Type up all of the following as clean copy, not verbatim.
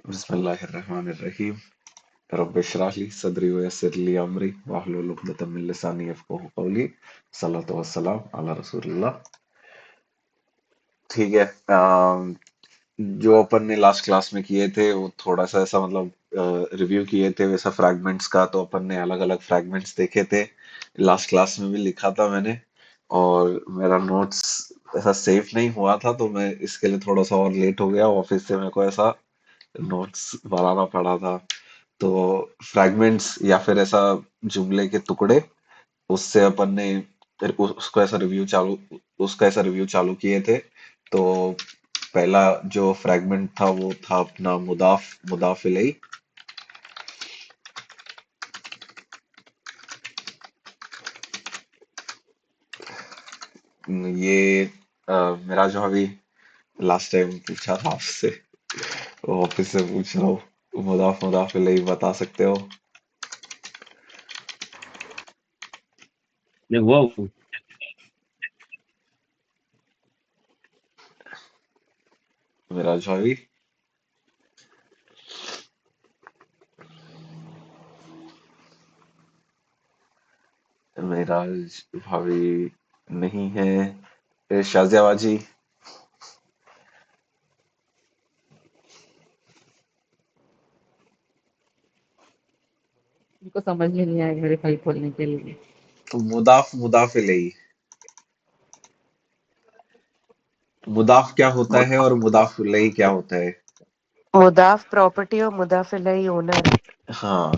बिस्मिल्लाहिर्रहमानिर्रहीम। रब्बि इश्रह ली सदरी व यस्सिर ली अमरी वाहलुल उक़दतम मिन लिसानी यफ़क़हू क़ौली। सल्लल्लाहु वस्सलाम अला रसूलिल्लाह। ठीक है। जो अपन ने लास्ट क्लास में किए थे वो थोड़ा सा ऐसा मतलब रिव्यू किए थे वैसा फ्रैगमेंट्स का, तो अपन ने अलग अलग फ्रैगमेंट्स देखे थे। लास्ट क्लास में भी लिखा था मैंने, और मेरा नोट्स ऐसा सेव नहीं हुआ था, तो मैं इसके लिए थोड़ा सा और लेट हो गया। ऑफिस से मेरे को ऐसा नोट्स बनाना पड़ा था। तो फ्रैगमेंट्स या फिर ऐसा जुमले के टुकड़े, उससे अपन ने उसका ऐसा रिव्यू चालू किए थे। तो पहला जो फ्रैगमेंट था वो था अपना मुदाफ इलैह। ये मेरा जो अभी लास्ट टाइम पूछा था आपसे, वो ऑफिस से पूछ रहा हूँ। मुदाफ इलैह बता सकते हो? Wow. मेरा जो अभी मेरा भाभी नहीं है। शाजिया बाजी। उनको समझ में नहीं आया मेरे भाई बोलने के लिए। तो मुदाफ इलैह, मुदाफ क्या होता है और मुदाफ इलैह क्या होता है? मुदाफ प्रॉपर्टी और मुदाफ इलैहि ओनर। हाँ,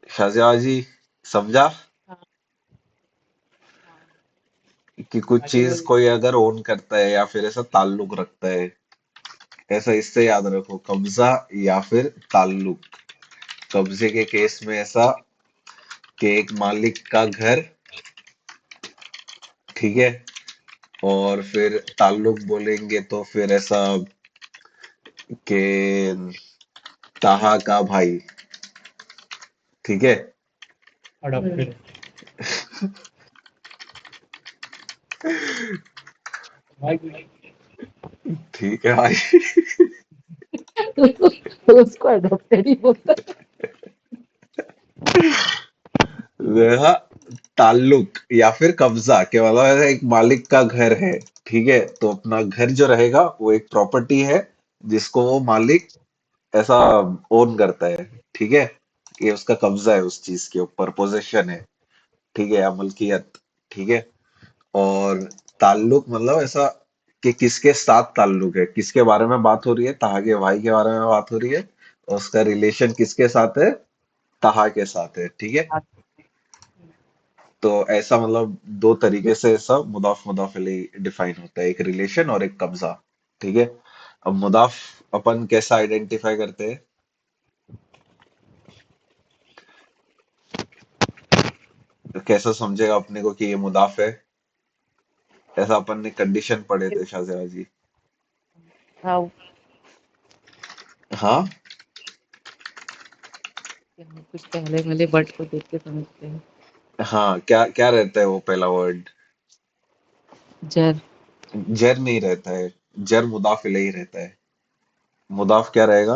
शाजिया बाजी, समझा? हाँ हाँ। कि कुछ आगे चीज बोलिए। कोई अगर ओन करता है या फिर ऐसा ताल्लुक रखता है, ऐसा इससे याद रखो, कब्जा या फिर ताल्लुक। कब्जे के केस में ऐसा कि एक मालिक का घर, ठीक है। और फिर ताल्लुक बोलेंगे तो फिर ऐसा कि ताहा का भाई, ठीक है। अडॉप्टेड। भाई ठीक है भाई। उसको अडॉप्टेड ही बोलता है। वह ताल्लुक या फिर कब्जा के मतलब ऐसा एक मालिक का घर है, ठीक है। तो अपना घर जो रहेगा वो एक प्रॉपर्टी है जिसको वो मालिक ऐसा ओन करता है, ठीक है। ये उसका कब्जा है उस चीज के ऊपर, पोजेशन है, ठीक है, या मलकियत, ठीक है। और ताल्लुक मतलब ऐसा कि किसके साथ ताल्लुक है, किसके बारे में बात हो रही है, ताहा के भाई के बारे में बात हो रही है, और उसका रिलेशन किसके साथ है, ताहा के साथ है, ठीक है। तो ऐसा मतलब दो तरीके से ऐसा मुदाफ इलैह डिफाइन होता है, एक रिलेशन और एक कब्जा, ठीक है। अब मुदाफ अपन कैसा आइडेंटिफाई करते हैं? तो कैसा समझेगा अपने को कि ये मुदाफ है? ऐसा अपन ने कंडीशन पढ़े थे शाहजेहा जी। हाँ, हाँ, कुछ पहले वाले वर्ड को देख के समझते हैं। हाँ, क्या क्या रहता है वो पहला वर्ड? जर। जर नहीं रहता है, जर मुदाफ इलैह रहता है। मुदाफ क्या रहेगा?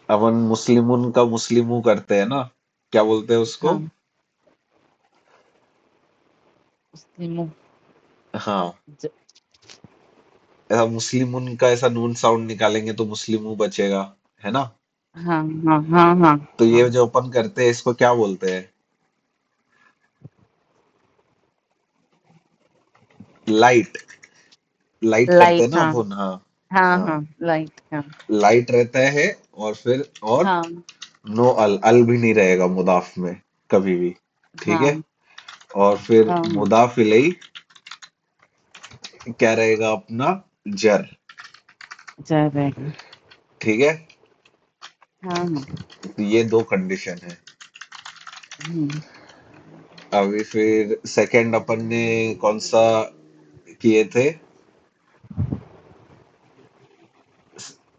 अपन मुस्लिमुन का मुस्लिमू करते हैं ना, क्या बोलते हैं उसको? हाँ, मुस्लिमों। हाँ, ज, ऐसा मुस्लिमुन का ऐसा नून साउंड निकालेंगे तो मुस्लिमू बचेगा, है ना। हाँ हाँ हाँ हाँ तो हाँ। ये जो अपन करते हैं इसको क्या बोलते हैं? लाइट। लाइट करते हैं लाइट। ना हाँ अपन, हाँ। हाँ हाँ, हाँ। लाइट। हाँ लाइट रहता है, और फिर और हाँ नो अल भी नहीं रहेगा मुदाफ में कभी भी, ठीक है। हाँ और फिर हाँ हाँ। मुदाफ इलैह क्या रहेगा अपना? जर, जर रहेगा। ठीक है। हाँ हाँ। तो ये दो कंडीशन है। हम्म। अभी फिर सेकंड अपन ने कौन सा किए थे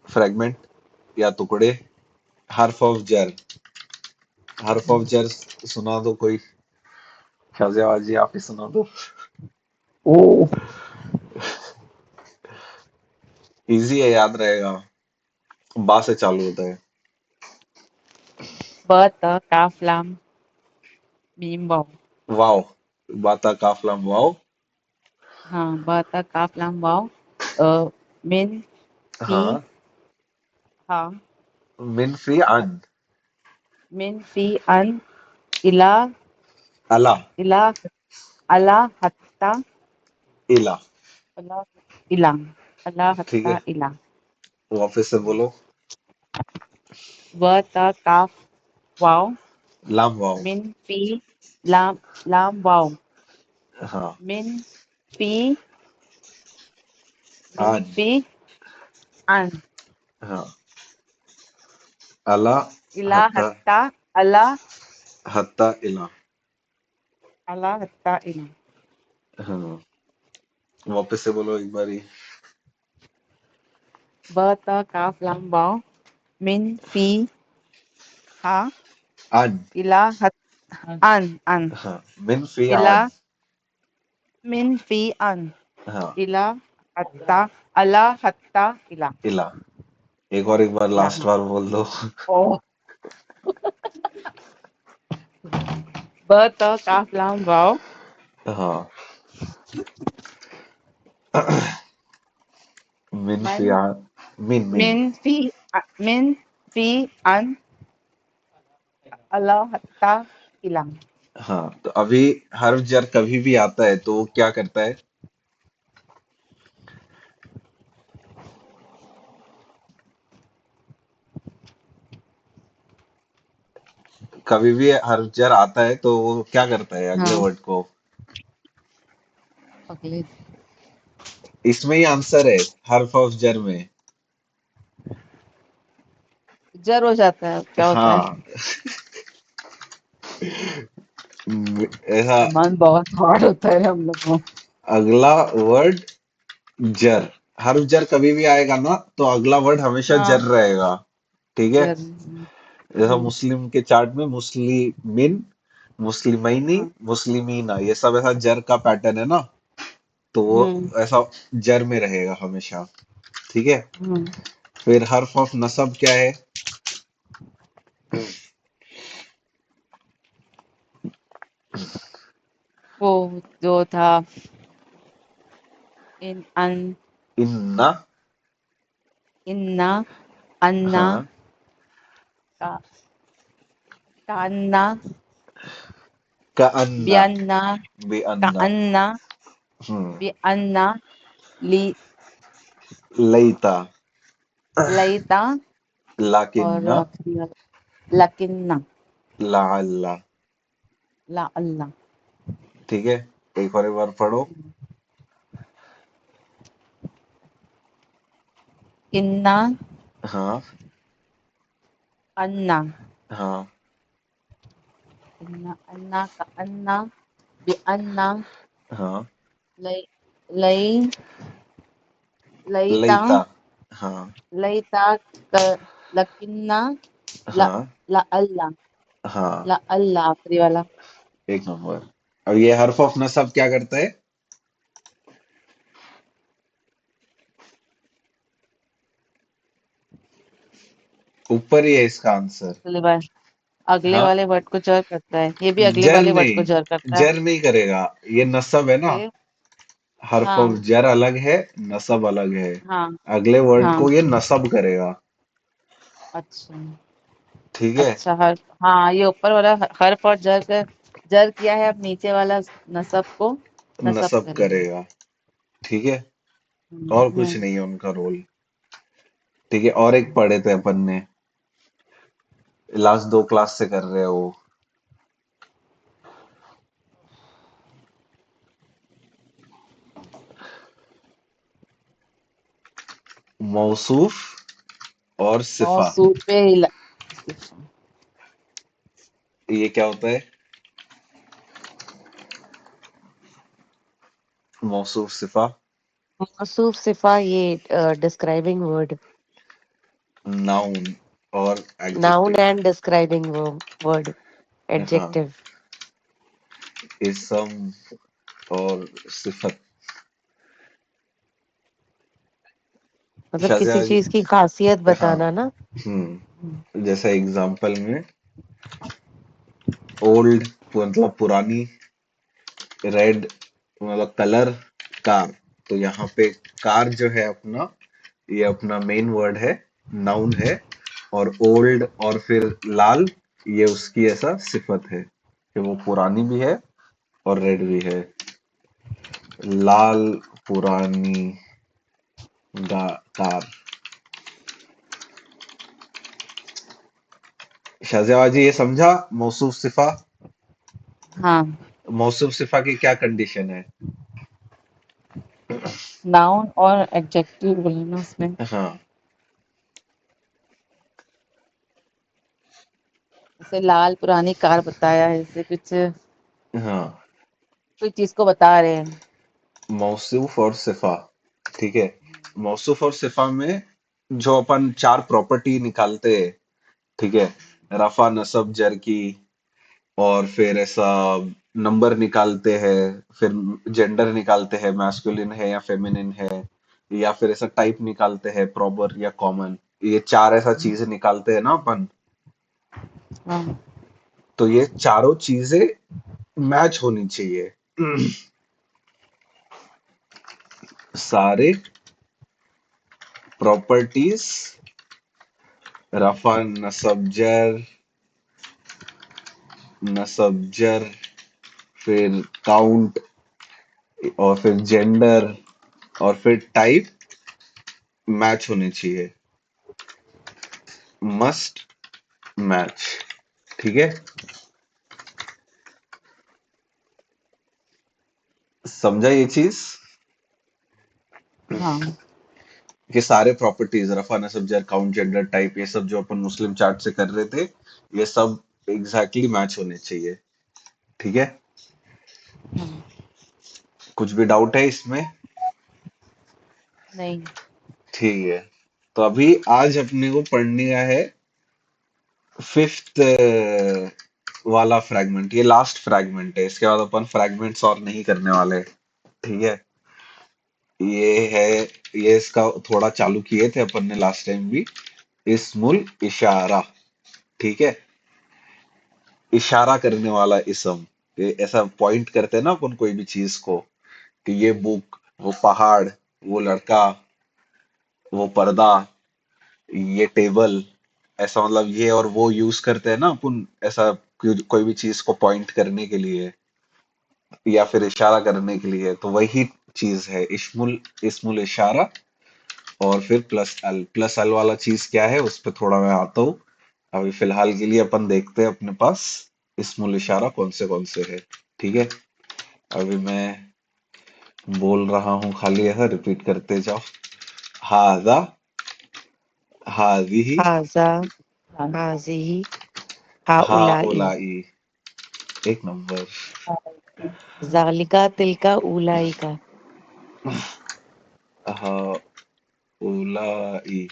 फ्रेगमेंट या टुकड़े? हर्फ ऑफ जर। हर्फ ऑफ जर सुना दो कोई, शाहजेहा जी आप ही सुना दो। ओ, इजी है, याद रहेगा। बा से चालू होता है। ब त काफ लाम मीम वाव। वाओ। बाता काफलाम वाओ। हाँ, ब त काफ लाम वाव। अ, मिन फी हाँ। हाँ। मिन फी अन। मिन फी अन इला अला। इला अला हत्ता इला। अला इला अला ठीक हत्ता है, इला। वापस से बोलो। व त काफ वाव। लाम वाओ। मिन फी लाम लाम वाव। हाँ। मिन फी मिन अन। फी अन हाँ। अला। इला हत्ता। हत्ता अला हत्ता इला। अला हत्ता इला। हाँ, वापस से बोलो एक बारी। ब त काफ लाम वाव। मिन फी हा अन। इला हत अन अन हाँ, मिन फी इला अन। मिन फी अन हाँ। इला हत्ता अला हत्ता इला। इला। एक बार इला लास्ट हाँ। बार बोल दो। ओ ब त काफ लाम वाव। हाँ। मिन मन फी अन। मिन। मिन फी अन अला हत्ता इला। हाँ, तो अभी हर्फ जर कभी भी आता है तो वो क्या करता है? कभी भी हर्फ जर आता है तो वो क्या करता है अगले हाँ, वर्ड को? अगले इसमें ही आंसर है, हर्फ ऑफ जर में। जर हो जाता है, क्या होता है? हाँ। ऐसा। सामान बहुत हार्ड होता है हम लोग को। अगला वर्ड जर। हर्फ जर कभी भी आएगा ना तो अगला वर्ड हमेशा हाँ, जर रहेगा। ठीक है। जर जैसा मुस्लिम के चार्ट में मुस्लिमिन, मुस्लिमैनी, हाँ, मुस्लिमीना, ये सब ऐसा जर का पैटर्न है ना, तो वो हम्म ऐसा जर में रहेगा हमेशा। ठीक है। हम्म। फिर हर्फ ऑफ नसब क्या है? वो जो था इन अन इन्ना। इन्ना अन्ना हाँ। का कान्ना का अन्ना। बियन्ना बे का अन्ना। अन्ना हम्म। बियन्ना ली लईता। लईता और लाकिन्ना। आखिरी वाला लकिन्ना ला अल्लाह। ला अल्लाह। ठीक है, एक बार पढ़ो। इन्ना हाँ। अन्ना हाँ। अन्ना अन्ना का अन्ना बियन्ना हाँ। लई लई लईता लईता। हाँ। लईता क लकिन्ना ला हाँ। ला अल्लाह हाँ। ला अल्लाह आखिरी वाला। एक नंबर। अब ये हर्फ ऑफ नसब क्या करता है? ऊपर ही है इसका आंसर। अगले हाँ। वाले वर्ड को जर करता है, ये भी अगले जर वाले वर्ड को जर नहीं, करता है। जर नहीं करेगा। ये नसब है ना। फिर हर्फ ऑफ हाँ जर अलग है, नसब अलग है। हाँ अगले वर्ड हाँ। को ये नसब करेगा। अच्छा ठीक है। अच्छा हाँ, ये ऊपर वाला हर्फ और जर किया है, अब नीचे वाला नसब को नसब नसब करेगा। करेगा। ठीक है। और कुछ हम्म। नहीं है उनका रोल। ठीक है, और एक पढ़े थे अपन ने, लास्ट 2 क्लास से कर रहे हो वो। मौसूफ और सिफा। मौसूफ पे ये क्या होता है? मौसूफ सिफा। मौसूफ सिफा ये डिस्क्राइबिंग वर्ड। नाउन और noun adjective. And describing word हाँ। एडजेक्टिव। इसम और सिफत। मतलब किसी शाज़िया जी। चीज की खासियत हाँ। बताना ना। हम्म, जैसे एग्जाम्पल में ओल्ड मतलब पुरानी, रेड मतलब कलर, कार। तो यहाँ पे कार जो है अपना, ये अपना मेन वर्ड है, नाउन है। और ओल्ड और फिर लाल, ये उसकी ऐसा सिफत है कि वो पुरानी भी है और रेड भी है। लाल पुरानी कार। शाहजेवा जी ये समझा? मौसूफ सिफा, हाँ। मौसूफ सिफा की क्या कंडीशन है? नाउन और एडजेक्टिव बोलना उसमें। हाँ। जैसे लाल पुरानी कार बताया है, जैसे कुछ हाँ। कोई चीज को बता रहे हैं। मौसूफ और सिफा, ठीक है। मौसूफ और सिफा में जो अपन चार प्रॉपर्टी निकालते हैं, ठीक है, रफा नसब जर की, और फिर ऐसा नंबर निकालते हैं, फिर जेंडर निकालते हैं, मैस्कुलिन है या फेमिनिन है, या फिर ऐसा टाइप निकालते हैं, प्रॉपर या कॉमन। ये चार ऐसा चीजें निकालते हैं ना अपन। हाँ। तो ये चारों चीजें मैच होनी चाहिए। सारे प्रॉपर्टीज, रफा नसब जर, नसब जर, फिर काउंट, और फिर जेंडर, और फिर टाइप मैच होने चाहिए। मस्ट मैच, ठीक है। समझा ये चीज? हाँ। कि सारे प्रॉपर्टीज, रफा नसब जर, काउंट, जेंडर, टाइप, ये सब जो अपन मुस्लिम चार्ट से कर रहे थे, ये सब एग्जैक्टली मैच होने चाहिए, ठीक है। हाँ। कुछ भी डाउट है इसमें? नहीं। ठीक है। तो अभी आज अपने को पढ़ने का है फिफ्थ वाला फ्रैगमेंट। ये लास्ट फ्रैगमेंट है, इसके बाद अपन फ्रैगमेंट्स और नहीं करने वाले, ठीक है। ये है, ये इसका थोड़ा चालू किए थे अपन ने लास्ट टाइम भी। इस्मुल इशारा, ठीक है। इशारा करने वाला इसम, ये ऐसा पॉइंट करते हैं ना अपन कोई भी चीज को, कि ये बुक, वो पहाड़, वो लड़का, वो पर्दा, ये टेबल, ऐसा मतलब ये और वो यूज करते हैं ना अपन ऐसा, कोई भी चीज को पॉइंट करने के लिए या फिर इशारा करने के लिए। तो वही चीज है इस्मुल, इस्मुल इशारा। और फिर प्लस अल वाला चीज क्या है, उस पर थोड़ा मैं आता हूँ। अभी फिलहाल के लिए अपन देखते हैं अपने पास इस्मुल इशारा कौन से है, ठीक है। अभी मैं बोल रहा हूँ, खाली ऐसा रिपीट करते जाओ। हाजा, हाजिही, हाजा, हाँ, हाजिही, हाउलाई, हाउलाई। एक नंबर। जालिका तिलका उलाई का। हाउलाई,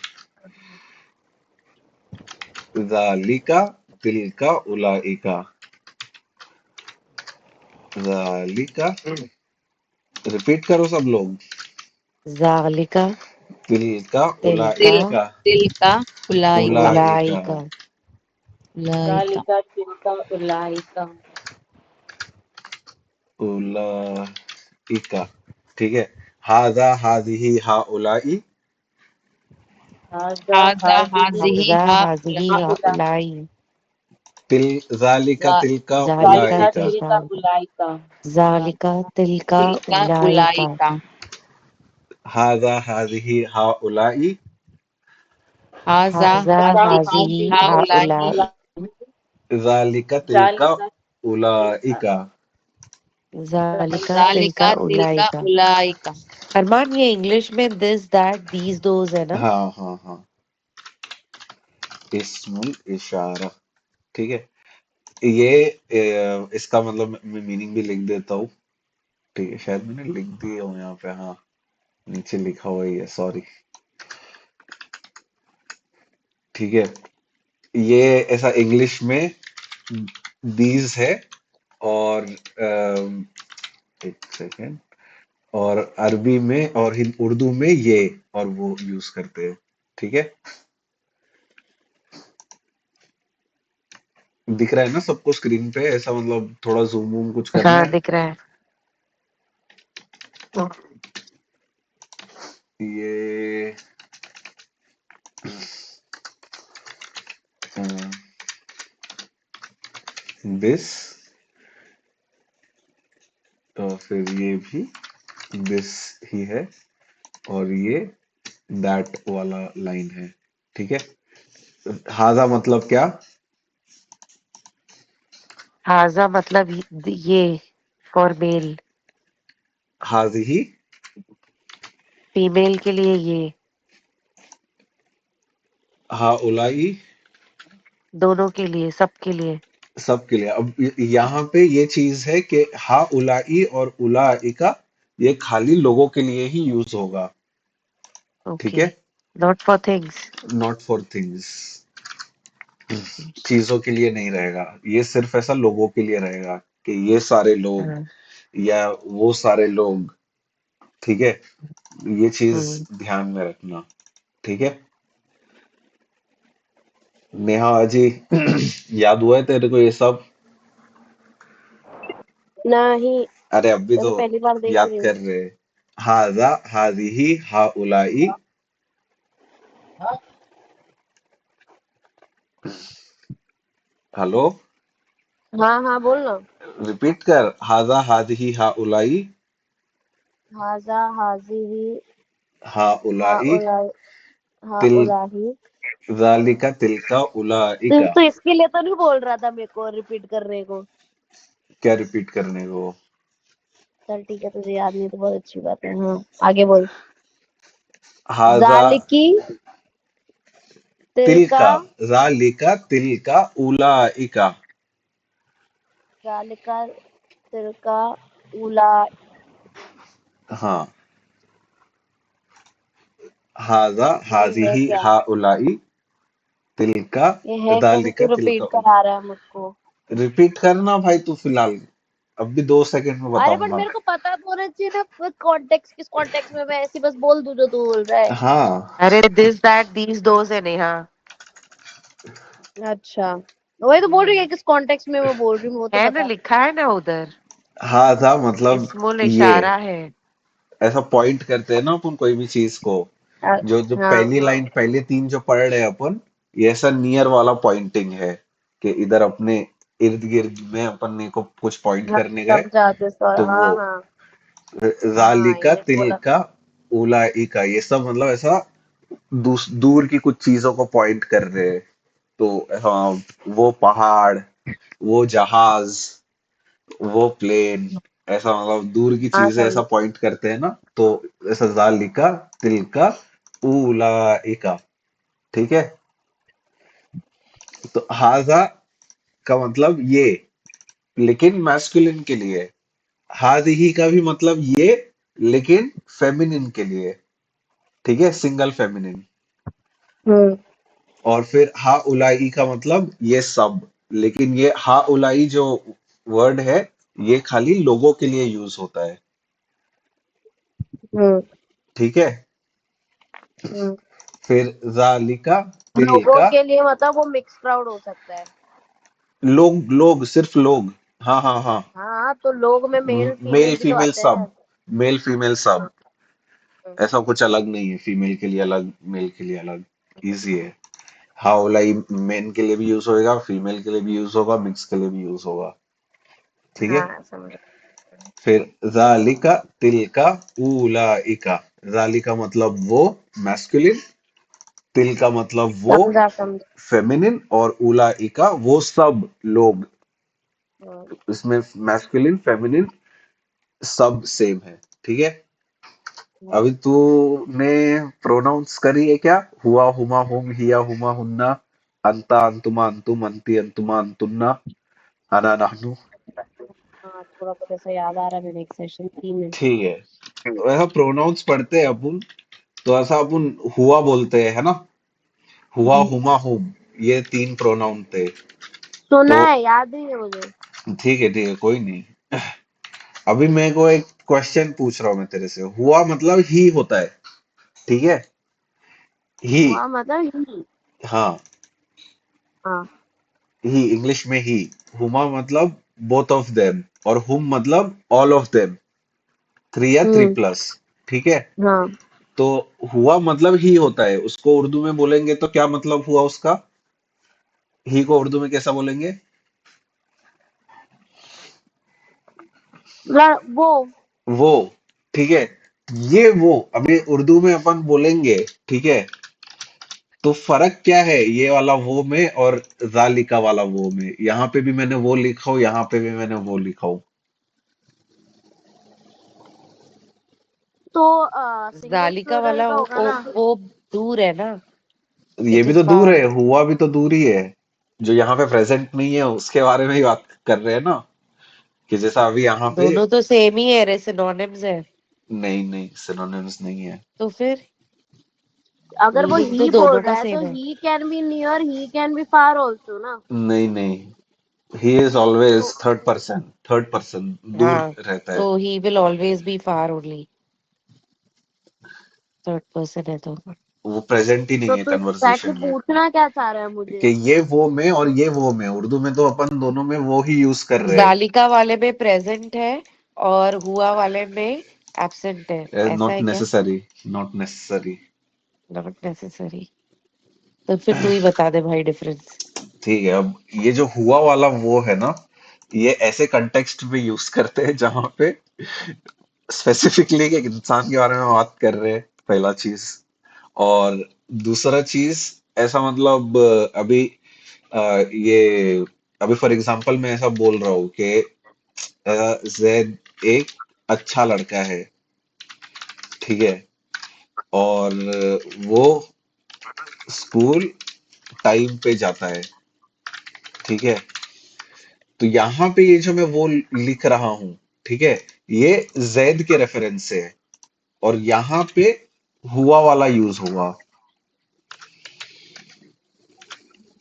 जालिका, तिलका, उलाइका। जालिका, रिपीट करो सब लोग। जालिका तिलका, तिलका उलाइका, उलाई का। उलाइका, उलाई का। ज़ालिका तिलका उलाइका, उलाइका, ठीक है। हाजा हाजिही हाउलाई, हाजा हाजा हाजिही हाजिही हाजिही हाउलाई, हाउलाई। तिल ज़ालिका तिलका जालिका उलाइका, तिलका ज़ालिका उलाइका, जालिका तिलका तिलका उलाई का। उलाइका। हाजा हाजिही हाउलाई, हाजा हाजा हाजिही हाजिही हाउलाई। हाउलाई, ज़ालिका तिलका उलाइका। जालिका तिलका ज़ालिका उलाई तिलका का। उलाइका। अरमान, ये इंग्लिश में दिस दैट दीज दोज है ना? हाँ हाँ हाँ, इस्मुल इशारा, ठीक है। ये इसका मतलब मैं मीनिंग भी लिख देता हूँ, ठीक है। शायद मैंने लिख दिया हूँ यहाँ पे, हाँ, नीचे लिखा हुआ ही है, सॉरी, ठीक है। ये ऐसा इंग्लिश में दीज है। और एक सेकेंड, और अरबी में और उर्दू में ये और वो यूज करते हैं। ठीक है, दिख रहा है ना सबको स्क्रीन पे? ऐसा मतलब थोड़ा जूम वूम कुछ करना हाँ है? दिख रहा है। ये दिस, तो फिर ये भी दिस ही है, और ये दैट वाला लाइन है। ठीक है, हाजा मतलब क्या? हाजा मतलब ये for male, Haji he, female के लिए ये, हा उलाई, दोनों के लिए, सबके लिए। सबके लिए। अब यहाँ पे ये चीज है कि हा उलाई और उलाई का ये खाली लोगों के लिए ही यूज होगा। ठीक ओके, है, not for things. Not for things, चीजों के लिए नहीं रहेगा। ये सिर्फ ऐसा लोगों के लिए रहेगा कि ये सारे लोग हाँ। या वो सारे लोग। ठीक है, ये चीज हम्म। ध्यान में रखना। ठीक है, नेहा अजी, याद हुआ है तेरे को ये सब? नहीं, अरे अभी मैं तो तो पहली बार देख याद रही हूँ। कर रहे। हाजा हाजिही हाउलाई। हेलो, हाँ हाँ, बोल ना। रिपीट कर, हाजा हाजिही हाउलाई, हाजा हाजिही हा हाउलाई, उलाई, हा तिल उलाही। जालिका तिलका तुम उलाइका। तो इसके लिए तो नहीं बोल रहा था मेरे को रिपीट करने को। क्या रिपीट करने को? चल ठीक है, तुझे याद नहीं तो बहुत अच्छी बात है। हाँ, आगे बोल। हाजा जालिकी तिलका, तिलका, जालिका तिलका उलाइका। जालिका तिलका उला। हाँ, हाजा ये है हाजिही क्या? हाउलाई, तिलका ये है क्या कि जालिका तू तिलका। रिपीट करा रहा है मुझको? रिपीट करना भाई तू फिलहाल, अब भी 2 सेकंड में अरे बट बताऊंगा। मेरे को पता तो होना चाहिए ना कॉन्टेक्स्ट, किस कॉन्टेक्स्ट में मैं ऐसी बस बोल दूं जो तू बोल रहा है। हाँ, अरे दिस दैट दीज दोज है नेहा। अच्छा, वही तो बोल रही है हम्म, किस कॉन्टेक्स्ट में मैं बोल रही हूँ, वो तो है ना, बता। लिखा है ना उधर। हाँ था मतलब इस्मुल ये इशारा है। ऐसा पॉइंट करते हैं ना अपन कोई भी चीज को। जो जो हाँ पहली लाइन, पहले तीन जो पढ़ रहे हैं अपन, ये ऐसा नियर वाला पॉइंटिंग है कि इधर अपने इर्द गिर्द में अपन ने को कुछ पॉइंट हाँ, करने गए। समझा सर। तो वो हाँ हाँ हाँ, जालिका ये बोला। तिलका उलाइका, ये सब मतलब ऐसा दूर की कुछ चीजों को पॉइंट कर रहे हैं। तो हाँ, वो पहाड़, वो जहाज, वो प्लेन, ऐसा मतलब दूर की हाँ चीजें ऐसा समझा। पॉइंट करते हैं ना, तो ऐसा जालिका तिलका उलाइका। ठीक है, तो हाजा का मतलब ये, लेकिन मैस्कुलिन के लिए। हादिही का भी मतलब ये, लेकिन फेमिनिन के लिए। ठीक है, सिंगल फेमिनिन। हम्म और फिर हा उलाई का मतलब ये सब, लेकिन ये हा उलाई जो वर्ड है, ये खाली लोगों के लिए यूज होता है। हम्म ठीक है, हम्म। फिर जालिका लोगों तिलका, के लिए मतलब वो मिक्स क्राउड हो सकता है। लोग लोग सिर्फ लोग। हाँ हाँ हाँ, हाँ, तो लोग में मेल मेल फीमेल भी तो फीमेल आते सब, हैं। मेल फीमेल सब। हाँ, हम्म, ऐसा कुछ अलग नहीं है, फीमेल के लिए अलग, मेल के लिए अलग। इजी है। हाँ ओलाई मेन के लिए भी यूज होएगा, फीमेल के लिए भी यूज होगा, मिक्स के लिए भी यूज होगा। ठीक है, हाँ समझा। फिर जालिका तिलका उलाइका। जालिका मतलब वो, मैस्कुलिन। तिल का मतलब वो, समझा समझा। फेमिनिन। और उलाइका वो सब लोग। हम्म, इसमें मैस्कुलिन फेमिनिन सब सेम है। ठीक है, हम्म। अभी तूने प्रोनाउंस करी है क्या? हुआ हुमा हुम हिया हुमा हुन्ना, अंता अंतुमा अंतुम अंती अंतुमा अंतुन्ना, अना नहनु। हाँ, थोड़ा बहुत ऐसा याद आ रहा है, मैंने एक सेशन 3 में। ठीक है, तो ऐसा प्रोनाउंस पढ़ते हैं अपन, तो ऐसा अपन हुआ बोलते हैं, है ना? हुआ हम्म। हुमा हुम, ये तीन प्रोनाउन थे। सुना तो है, याद नहीं है मुझे। ठीक है, ठीक है, कोई नहीं। अभी मेरे को एक क्वेश्चन पूछ रहा हूँ मैं तेरे से। हुआ मतलब ही होता है, ठीक है? ही। हुआ मतलब ही। हाँ, हाँ। ही इंग्लिश में ही। हुमा मतलब बोथ ऑफ देम, और हुम मतलब ऑल ऑफ देम, थ्री या थ्री हम्म। प्लस, ठीक है? हाँ। तो हुआ मतलब ही होता है, उसको उर्दू में बोलेंगे तो क्या मतलब हुआ उसका? ही को उर्दू में कैसा बोलेंगे? वो। वो, ठीक है? ये वो अभी उर्दू में अपन बोलेंगे, ठीक है? तो फर्क क्या है ये वाला वो में और जालिका वाला वो में? यहाँ पे भी मैंने वो लिखा हूं, यहाँ पे भी मैंने वो लिखा हूं। तो सिंगुलर जालिका प्लूरल वाला का होगा ना। वो दूर है ना। ये इट भी इज तो दूर फार। है, हुआ भी तो दूर ही है। जो यहाँ पे प्रेजेंट नहीं है उसके बारे में ही बात कर रहे हैं ना, कि जैसा अभी यहाँ पे। दोनों तो सेम ही है, सिनोनिम्स है। नहीं नहीं, सिनोनिम्स नहीं है। तो फिर अगर वो मीनिंग तो ही बोल दोनों रहा का है तो सेम है। He can be near, he can be far also ना। नहीं नहीं, ही इज ऑलवेज तो थर्ड पर्सन, दूर हाँ, रहता है। तो he will always be far only. Third person है तो। वो प्रेजेंट ही नहीं है तो एग्जैक्टली कन्वर्सेशन में। पूछना क्या चाह रहा है मुझे। कि ये वो में और ये वो में, उर्दू में तो अपन दोनों में वो ही यूज कर रहे जालिका वाले में प्रेजेंट है और हुआ वाले में एब्सेंट है। हैं। ऐसा नॉट है क्या? Necessary, not necessary. Not necessary. तो फिर तू ही बता दे भाई डिफरेंस। ठीक है, अब ये जो हुआ वाला वो है ना, ये ऐसे कंटेक्स्ट में यूज करते हैं जहां पे स्पेसिफिकली एक इंसान के बारे में बात कर रहे हैं, पहला चीज। और दूसरा चीज, ऐसा मतलब अ, ये अभी फॉर एग्जांपल मैं ऐसा बोल रहा हूँ कि जैद एक अच्छा लड़का है, ठीक है? और वो स्कूल टाइम पे जाता है, ठीक है? तो यहाँ पे ये जो मैं वो लिख रहा हूँ, ठीक है, ये जैद के रेफरेंस से है, और यहाँ पे हुआ वाला यूज हुआ।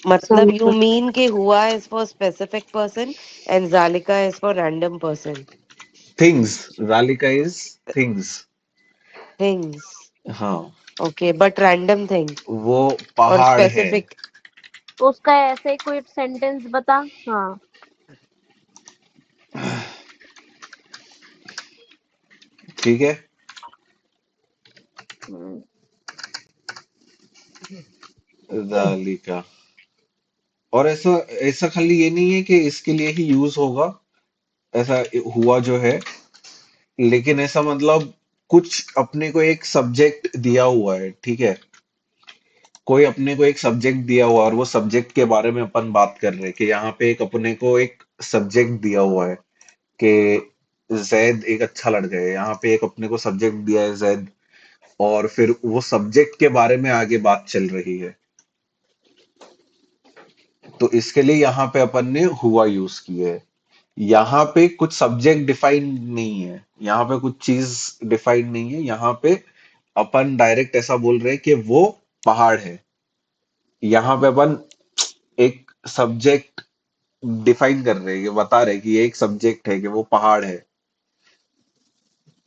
मतलब यू समझ। मीन कि हुआ is for specific person and जालिका is for random person. Things, रालिका इज थिंग्स। थिंग्स। हाँ, ओके, बट रैंडम थिंग वो और पहाड़ है, स्पेसिफिक। तो उसका ऐसे कोई सेंटेंस बता। हाँ। ठीक है? हम्म। रालिका। और ऐसा ऐसा खाली ये नहीं है कि इसके लिए ही यूज होगा, ऐसा हुआ जो है, लेकिन ऐसा मतलब कुछ अपने को एक सब्जेक्ट दिया हुआ है, ठीक है? कोई अपने को एक सब्जेक्ट दिया हुआ है और वो सब्जेक्ट के बारे में अपन बात कर रहे हैं, कि यहाँ पे एक अपने को एक सब्जेक्ट दिया हुआ है कि जैद एक अच्छा लड़का है। यहाँ पे एक अपने को सब्जेक्ट दिया है जैद, और फिर वो सब्जेक्ट के बारे में आगे बात चल रही है। तो इसके लिए यहाँ पे अपन ने हुआ यूज किया है। यहाँ पे कुछ सब्जेक्ट डिफाइन नहीं है, यहाँ पे कुछ चीज डिफाइन नहीं है, यहाँ पे अपन डायरेक्ट ऐसा बोल रहे हैं कि वो पहाड़ है। यहाँ पे अपन एक सब्जेक्ट डिफाइन कर रहे हैं, कि बता रहे हैं कि ये एक सब्जेक्ट है, कि वो पहाड़ है,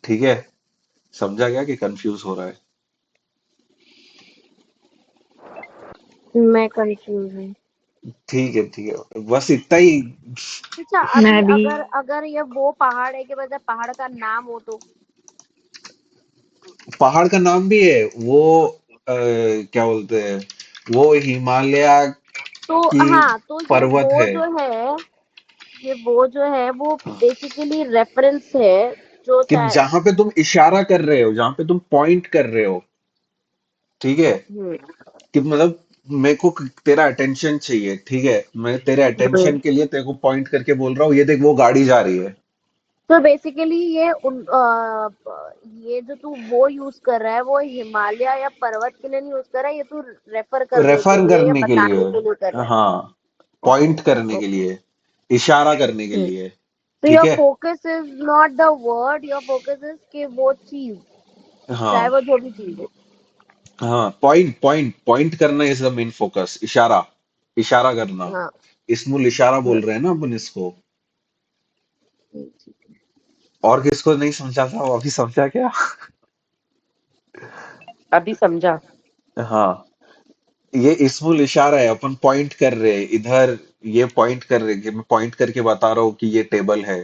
ठीक है? समझा गया कि कंफ्यूज हो रहा है? मैं कंफ्यूज हूँ। ठीक है, बस इतना ही। अच्छा, अभी मैं भी। अगर अगर ये वो पहाड़ है के बजाय पहाड़ का नाम हो तो। पहाड़ का नाम भी है वो, क्या बोलते हैं, वो हिमालय तो की हाँ, तो ये पर्वत वो है। जो है, ये वो जो है वो बेसिकली रेफरेंस है जो कि चाहे। जहां पे तुम इशारा कर रहे हो, जहां पे तुम पॉइंट कर रहे हो, ठीक है? हम्म। कि मतलब मेरे को तेरा अटेंशन चाहिए, ठीक है? मैं तेरे हम्म। अटेंशन के लिए तेरे को पॉइंट करके बोल रहा हूँ, ये देख वो गाड़ी जा रही है। तो बेसिकली ये जो तू वो यूज कर रहा है वो हिमालय या पर्वत के लिए नहीं यूज कर रहा है, ये तू रेफर करने के रेफर लिए या करने के लिए, बताने के लिए कर रहा है। हाँ, पॉइंट करने के ओके। लिए, इशारा करने के लिए, तो ठीक योर है? Focus is not the word, your focus is कि वो चीज, चाहे हाँ वो जो भी चीज हो। हाँ, पॉइंट पॉइंट पॉइंट करना इज द मेन फोकस, इशारा, इशारा करना। हाँ। इसमुल इशारा हाँ, बोल रहे हैं ना अपन इसको। ठीक है। और किसको नहीं समझा था, वो अभी समझा क्या? अभी समझा। हाँ, ये इस्मुल इशारा है, अपन पॉइंट कर रहे हैं इधर। ये पॉइंट कर रहे हैं कि मैं पॉइंट करके बता रहा हूँ कि ये टेबल है।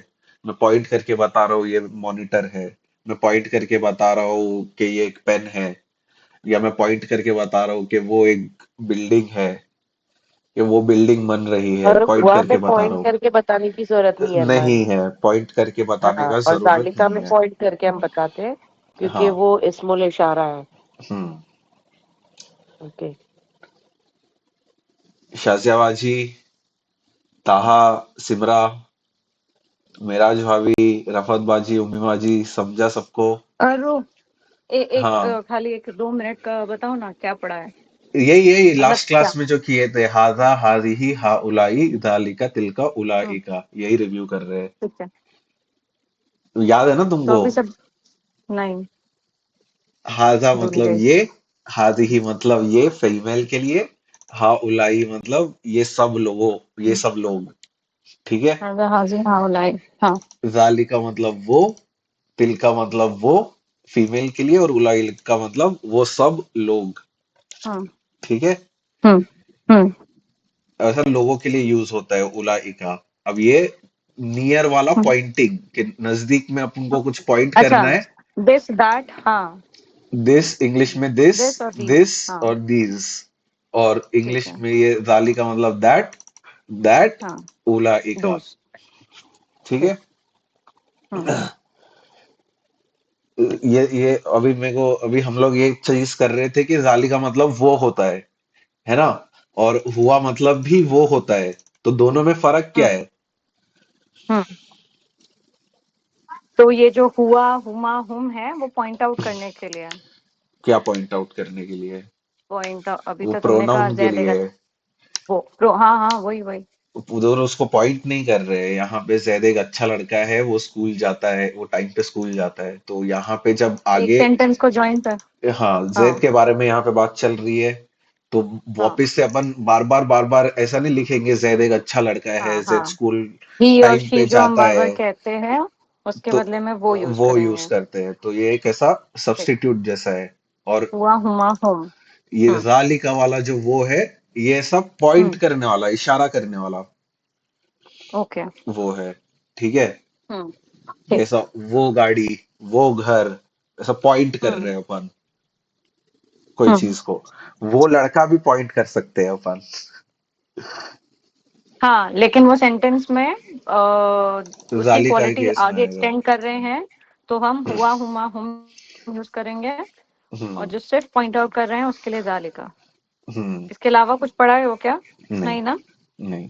मैं पॉइंट करके बता रहा हूँ ये मॉनिटर है। मैं पॉइंट करके बता रहा हूँ कि ये एक पेन है। या मैं पॉइंट करके बता रहा हूँ कि वो एक बिल्डिंग है, कि वो बिल्डिंग बन रही है, और पॉइंट वहां पे करके बता रहा पॉइंट हूँ। करके बताने की जरूरत नहीं है पर। नहीं है, पॉइंट करके बताने हाँ, का और जरूरत जालिका नहीं में है। पॉइंट करके हम बताते हैं क्योंकि हाँ। वो इस्मुल इशारा है। हम्म। ओके। शाजियाबाजी, ताहा, सिमरा, मेराज भाभी, रफत बाजी, उम्मी बाजी, समझा सबको? और वो एक हाँ, खाली एक 2 मिनट का बताओ ना क्या पढ़ा है। यही यही मतलब लास्ट क्या। क्लास में जो किए थे, हाजा हाजिही हा उलाई दालिका तिलका हम्म, उलाइका, यही रिव्यू कर रहे हैं। ठीक है। याद है ना तो तुमको? अभी सब नहीं हाजा भूल मतलब गए। ये, हाजिही मतलब ये फीमेल के लिए, हा उलाई मतलब ये सब लोगों, ये सब लोग। ठीक है। हाँ हाजी हाँ लाई। हाँ। जालिका मतलब वो, तिलका मतलब वो फीमेल के लिए, और उलाई का मतलब वो सब लोग। हम्म ठीक है। हम्म हम्म ऐसा लोगों के लिए यूज होता है उलाइका। अब ये नियर वाला हम्म। पॉइंटिंग, के नजदीक में अपन को कुछ पॉइंट अच्छा, करना है। दिस दैट हाँ। दिस इंग्लिश में दिस, दिस और दीज। दिस हाँ और दीज। और ठीक इंग्लिश है। में ये जाली का मतलब दैट, दैट हाँ उलाइका। दोस्त। ठीक ठीक। है। हम्म ये अभी मेरे को, अभी हम लोग ये चीज कर रहे थे कि जाली का मतलब वो होता है ना? और हुआ मतलब भी वो होता है। तो दोनों में फर्क क्या हम्म है? हम्म। तो ये जो हुआ हुमा हुम है वो पॉइंट आउट करने के लिए है। क्या पॉइंट आउट करने के लिए? पॉइंट अभी वो तो तुमने कहा प्रोनाउन के जैद लिए। वो प्रो हाँ हाँ वही वही। उधर उसको पॉइंट नहीं कर रहे हैं। यहाँ पे जैद एक अच्छा लड़का है, वो स्कूल जाता है, वो टाइम पे स्कूल जाता है, तो यहाँ पे जब एक आगे, सेंटेंस को ज्वाइन कर। हाँ, जैद हाँ के बारे में यहाँ पे बात चल रही है, तो हाँ वापिस से अपन बार बार ऐसा नहीं लिखेंगे जैद एक अच्छा लड़का है, हाँ जैद हाँ। स्कूल ही और टाइम शी पे जो हम जाता बार बार है। कहते हैं उसके तो बदले में वो यूज वो यूज करेंगे। करते हैं, तो ये एक ऐसा ठीक। सब्स्टिट्यूट जैसा है। और हुआ हुमा हुम। ये हम्म जालिका वाला जो वो है, ये सब पॉइंट हम्म। करने वाला, इशारा करने वाला ओके। वो है। ठीक है। हम्म ठीक। ऐसा वो गाड़ी, वो घर, ऐसा पॉइंट कर हम्म रहे हैं अपन कोई हम्म। चीज को। वो लड़का भी पॉइंट कर सकते हैं अपन। हाँ लेकिन वो सेंटेंस में उसकी जाली का ही क्वालिटी केस में आगे आएगा। एक्सटेंड कर रहे हैं तो हम हुआ हुमा हुम यूज करेंगे। और हम्म। जो सिर्फ पॉइंट आउट कर रहे हैं उसके लिए जालिका। हम्म। इसके अलावा कुछ पढ़ा है वो क्या। नहीं। नहीं ना। नहीं।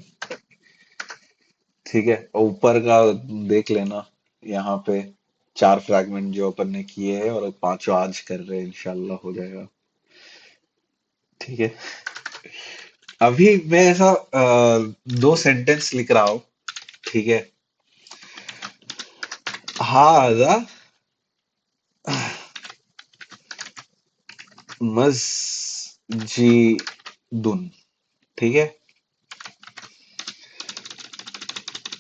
ठीक है, और ऊपर का देख लेना। यहाँ पे 4 फ्रैगमेंट जो अपन ने किए हैं, और पांचों आज कर रहे हैं, इंशाल्लाह हो जाएगा। ठीक है। अभी मैं ऐसा 2 सेंटेंस लिख रहा हूँ। ठीक है। हाजा मस्जिदुन। ठीक है।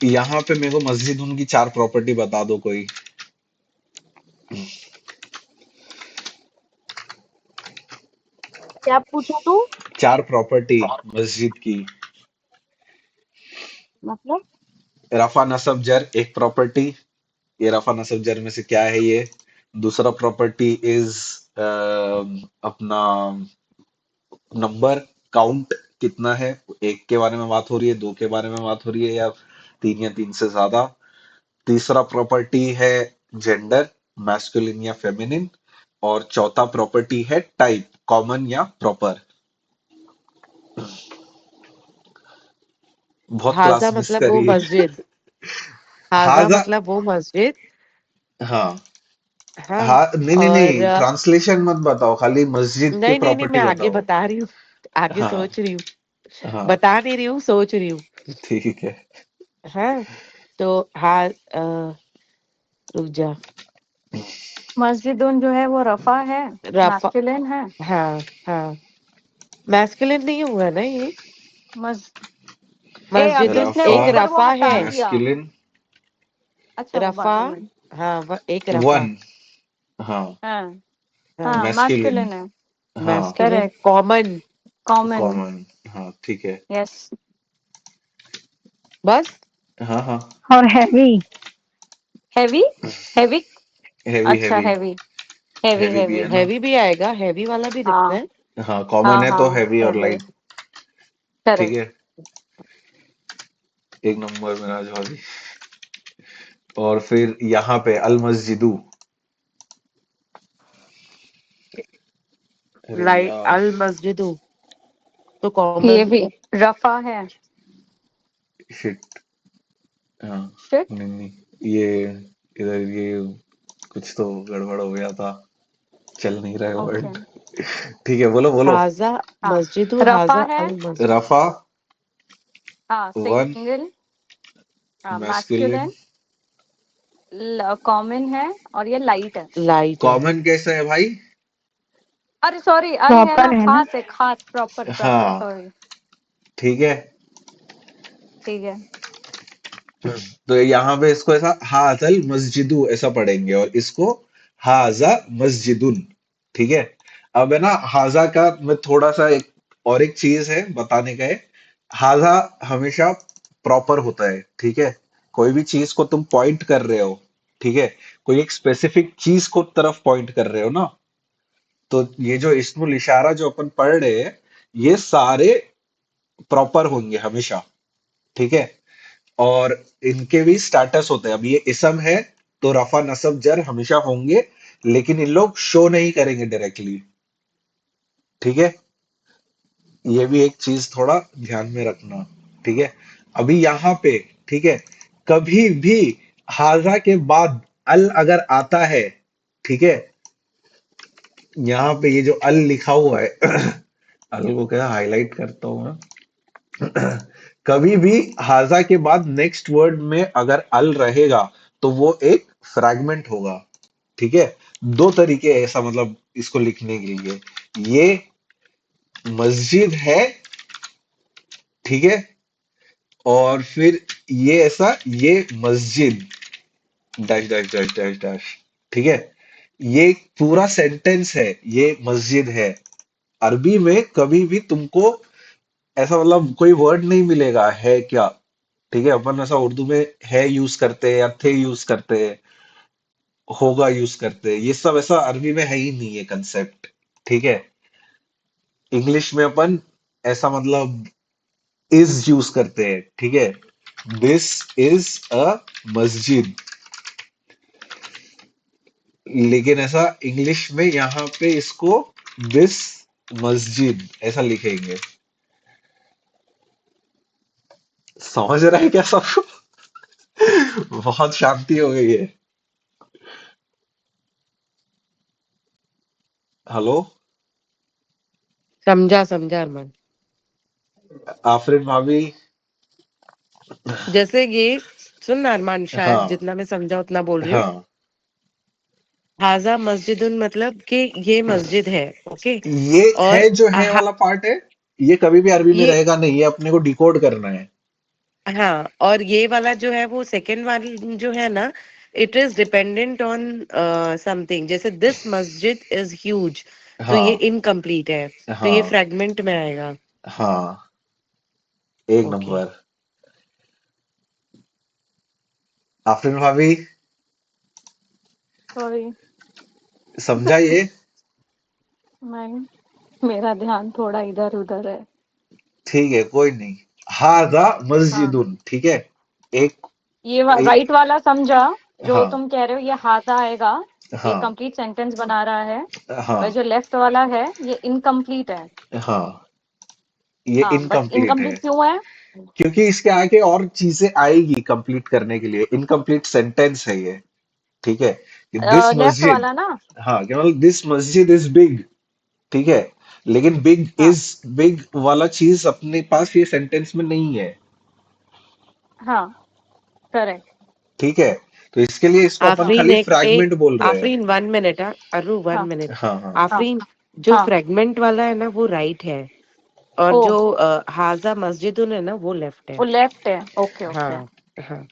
यहाँ पे मेरे को मस्जिदुन की 4 प्रॉपर्टी बता दो कोई। क्या पूछा तू। 4 प्रॉपर्टी मस्जिद की। मतलब। रफा नसब जर एक प्रॉपर्टी। ये रफा नसब जर में से क्या है ये? दूसरा प्रॉपर्टी इज अपना नंबर, काउंट कितना है। एक के बारे में बात हो रही है, 2 के बारे में बात हो रही है, या 3 या 3 से ज्यादा। तीसरा प्रॉपर्टी है जेंडर, मैस्कुलिन या फेमिनिन। और चौथा प्रॉपर्टी है टाइप, कॉमन या प्रॉपर। बहुत क्लास हाजा मिस मतलब वो करी। मस्जिद। हाजा हाजा। मतलब वो मस्जिद। हाँ। हाँ। हाँ, नहीं नहीं और नहीं, ट्रांसलेशन मत बताओ, खाली मस्जिद के नहीं नहीं नहीं, प्रॉपर्टी मैं आगे बताओ। बता रही हूँ। आगे हाँ। सोच रही हूँ। हाँ। बता नहीं रही हूँ, सोच रही हूँ। ठीक है। हाँ। तो हाँ, रुक जा। मस्जिदुन जो है वो रफा है। रफा। मैस्कुलिन है। हाँ हाँ। मैस्कुलिन नहीं हुआ ना ये। मस ए अभी मस्जिदुन इसने रफा, एक ऊपर वो रफा है। हटा दिया। मैस्कुलिन। अच्छा वो बाद रफा। में। हाँ एक रफा। वन। हाँ। हाँ हाँ हाँ मैस्कुलिन। मैस्कुलिन है। हाँ। Masculine correct. Common. Common. Common. हाँ ठीक है। यस। बस। हाँ हाँ। और हैवी। हैवी। हैवी। हैवी अच्छा हैवी। हैवी। हैवी हैवी भी हैवी। है ना। हैवी भी आएगा, हैवी वाला भी लिखते हाँ हैं। हाँ कॉमन हाँ है तो हाँ हैवी और हैवी। लाइट। ठीक करेक्ट। है। एक नंबर में राज भाभी। और फिर यहाँ पे अल मस्जिदू। अरे लाइट यार। अल मस्जिद तो ये कॉमन। भी रफा है। शिट। हाँ। शिट। नहीं नहीं। ये इधर ये कुछ तो गड़बड़ हो गया था। चल नहीं रहा है ओके। वर्ड। ठीक है बोलो बोलो। हाजा हाँ मस्जिद, रफा हाजा है। अल मस्जिद। रफा। हाँ one. Single. Masculine. Masculine. Common है। और ये लाइट है। लाइट है। कॉमन कैसा है भाई। अरे सॉरी अल है ना, प्रॉपर है ना। खास है, खास प्रॉपर प्रॉपर हाँ सॉरी। ठीक है। ठीक है। तो यहाँ पे इसको ऐसा हाजल मस्जिदू ऐसा पढ़ेंगे और इसको हाजा मस्जिदुन। ठीक है। अब है ना हाजा का मैं थोड़ा सा एक चीज है बताने का है। हाजा हमेशा प्रॉपर होता है। ठीक है। कोई भी चीज को तुम पॉइंट कर रहे हो। ठीक है। कोई एक स्पेसिफिक चीज को तरफ पॉइंट कर रहे हो ना। तो ये जो इस्मुल इशारा जो अपन पढ़ रहे हैं ये सारे प्रॉपर होंगे हमेशा। ठीक है। और इनके भी स्टेटस होते हैं। अब ये इसम है तो रफा नसब जर हमेशा होंगे। लेकिन इन लोग शो नहीं करेंगे डायरेक्टली। ठीक है। ये भी एक चीज थोड़ा ध्यान में रखना। ठीक है। अभी यहाँ पे ठीक है कभी भी हाजा के बाद अल अगर आता है। ठीक है। यहाँ पे ये जो अल लिखा हुआ है अल को क्या हाईलाइट करता हूँ मैं। कभी भी हाजा के बाद नेक्स्ट वर्ड में अगर अल रहेगा तो वो एक फ्रैगमेंट होगा। ठीक है। दो तरीके हैं ऐसा मतलब इसको लिखने के लिए। ये मस्जिद है। ठीक है। और फिर ये ऐसा ये मस्जिद dash dash dash dash dash. ठीक है। ये एक पूरा सेंटेंस है। ये मस्जिद है। अरबी में कभी भी तुमको ऐसा मतलब कोई वर्ड नहीं मिलेगा है क्या। ठीक है। अपन ऐसा उर्दू में है यूज करते हैं या थे यूज करते हैं। होगा यूज करते हैं। ये सब ऐसा अरबी में है ही नहीं है कंसेप्ट। ठीक है। इंग्लिश में अपन ऐसा मतलब इज यूज करते हैं। ठीक है। दिस इज अ मस्जिद। लेकिन ऐसा इंग्लिश में यहाँ पे इसको दिस मस्जिद ऐसा लिखेंगे। समझ रहा है क्या सबको। बहुत शांति हो गई है। हेलो। समझा समझा अरमान। आफरीन भाभी। जैसे ये सुन ना अरमान, शायद हाँ जितना मैं समझा उतना बोल रही हूँ। हाँ। हाजा मस्जिदुन मतलब कि ये मस्जिद है। ओके। ये और है जो है वाला पार्ट है। ये कभी भी अरबी में ये रहेगा नहीं। ये अपने को डिकोड करना है। हाँ, और ये वाला जो है वो सेकंड वाला जो है ना, it is dependent on something. जैसे दिस मस्जिद इज ह्यूज, तो ये हाँ इनकम्प्लीट है, तो ये हाँ फ्रेगमेंट में आएगा। हाँ। एक ओके। नंबर। आफरीन भाभी सॉरी। समझा ये। मैं मेरा ध्यान थोड़ा इधर उधर है। ठीक है कोई नहीं। हाजा हाँ मस्जिदुन। ठीक है। एक, ये एक। राइट वाला समझा। जो हाँ तुम कह रहे हो ये हाथा आएगा। ये हाँ कंप्लीट सेंटेंस बना रहा है। और हाँ जो लेफ्ट वाला है ये इनकम्प्लीट है। हाँ। ये हाँ बट इनकम्प्लीट है इनकम्प्लीट क्यों है? क्योंकि इसके आगे और चीजें आएगी कंप्लीट करने के लिए। इनकम्प्लीट सेंटेंस है ये। ठीक है। दिस लेफ्ट मस्जिद। वाला ना। हाँ केवल दिस मस्जिद इज बिग। ठीक है। लेकिन हाँ बिग वाला चीज अपने पास ये सेंटेंस में नहीं है। हाँ करेक्ट। ठीक है। तो इसके लिए इसको अपन आफरीन खाली एक फ्रैगमेंट बोल रहे हैं। आफरीन 1 मिनट, अरु वन हाँ मिनट हाँ हाँ हाँ आफरीन, जो हाँ। फ्रेगमेंट वाला है ना वो राइट है, और ओ जो हाजा मस्जिदुन है ना वो लेफ्ट है। वो लेफ्ट है। Okay okay. हाँ हाँ।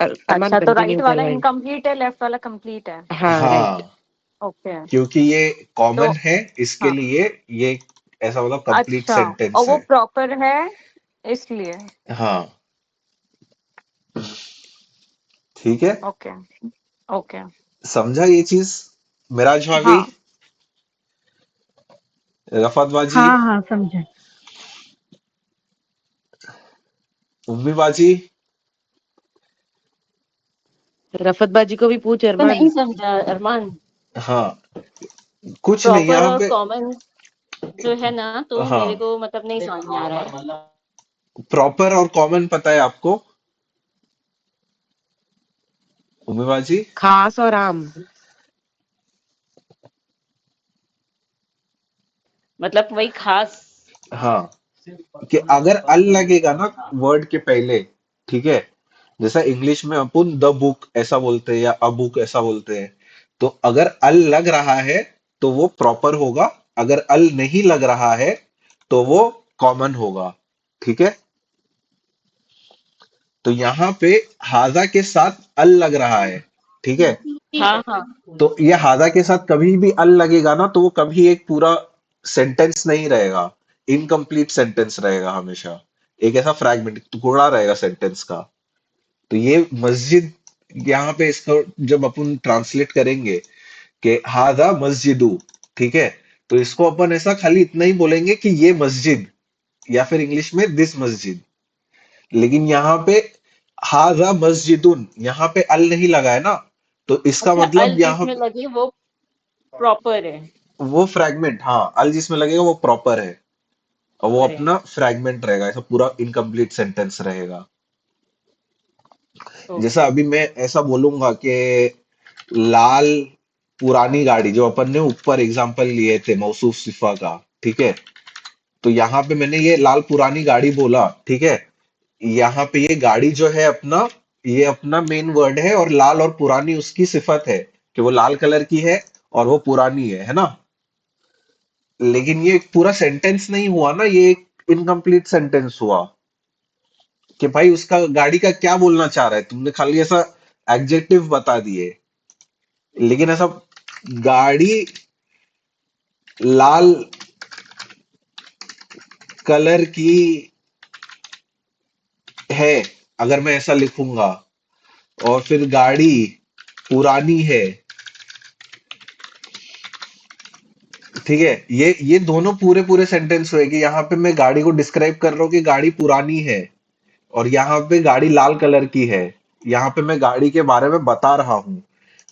अरमान अच्छा, तो कंटिन्यू राइट वाला करवाइए। इनकम्प्लीट है, लेफ्ट वाला कंप्लीट है। हाँ राइट। हाँ, ओके। क्योंकि ये तो कॉमन है, इसके हाँ, लिए ये ऐसा मतलब कंप्लीट अच्छा, और सेंटेंस वो है। प्रॉपर है इसलिए। हाँ, ठीक है, ओके। ओके। समझा ये चीज? मिराज भाभी, हाँ। रफत बाजी, हाँ हाँ समझे। उम्मी बाजी। रफत बाजी को भी पूछ तो अरमान। नहीं समझा अरमान। हाँ, कुछ नहीं प्रॉपर यहाँ और पे। कॉमन जो है ना, तो मेरे हाँ, को मतलब नहीं समझ में आ रहा है। प्रॉपर और कॉमन पता है आपको, उम्मी बाजी? खास और आम। मतलब वही खास। हाँ, कि अगर अल लगेगा ना वर्ड के पहले, ठीक है, जैसा इंग्लिश में अपन द बुक ऐसा बोलते हैं या अ बुक ऐसा बोलते हैं, तो अगर अल लग रहा है तो वो प्रॉपर होगा, अगर अल नहीं लग रहा है तो वो कॉमन होगा, ठीक है। तो यहाँ पे हाजा के साथ अल लग रहा है, ठीक है। हाँ हाँ। तो ये हाजा के साथ कभी भी अल लगेगा ना तो वो कभी एक पूरा सेंटेंस नहीं रहेगा, इनकम्प्लीट सेंटेंस रहेगा हमेशा, एक ऐसा फ्रैगमेंट टुकड़ा रहेगा सेंटेंस का। तो ये मस्जिद, यहाँ पे इसको जब अपन ट्रांसलेट करेंगे कि हाजा मस्जिदू, ठीक है, तो इसको अपन ऐसा खाली इतना ही बोलेंगे कि ये मस्जिद, या फिर इंग्लिश में दिस मस्जिद। लेकिन यहाँ पे हाजा मस्जिदुन, यहाँ पे अल नहीं लगा है ना, तो इसका अच्छा, मतलब अल यहाँ जिसमें लगी वो प्रॉपर है। वो फ्रैगमेंट, हाँ, अल जिसमें लगेगा वो प्रॉपर है, और वो अरे। अपना फ्रैगमेंट रहेगा, ऐसा पूरा इनकम्प्लीट सेंटेंस रहेगा। जैसा ओके। अभी मैं ऐसा बोलूंगा कि लाल पुरानी गाड़ी, जो अपन ने ऊपर एग्जांपल लिए थे मौसूफ सिफा का, ठीक है, तो यहाँ पे मैंने ये लाल पुरानी गाड़ी बोला, ठीक है, यहाँ पे ये गाड़ी जो है अपना, ये अपना मेन वर्ड है, और लाल और पुरानी उसकी सिफत है कि वो लाल कलर की है और वो पुरानी है ना। लेकिन ये एक पूरा सेंटेंस नहीं हुआ ना, ये एक इनकम्प्लीट सेंटेंस हुआ कि भाई उसका गाड़ी का क्या बोलना चाह रहा है, तुमने खाली ऐसा एडजेक्टिव बता दिए। लेकिन ऐसा गाड़ी लाल कलर की है, अगर मैं ऐसा लिखूंगा, और फिर गाड़ी पुरानी है, ठीक है, ये दोनों पूरे पूरे सेंटेंस हुए कि यहाँ पे मैं गाड़ी को डिस्क्राइब कर रहा हूँ कि गाड़ी पुरानी है, और यहाँ पे गाड़ी लाल कलर की है, यहाँ पे मैं गाड़ी के बारे में बता रहा हूँ।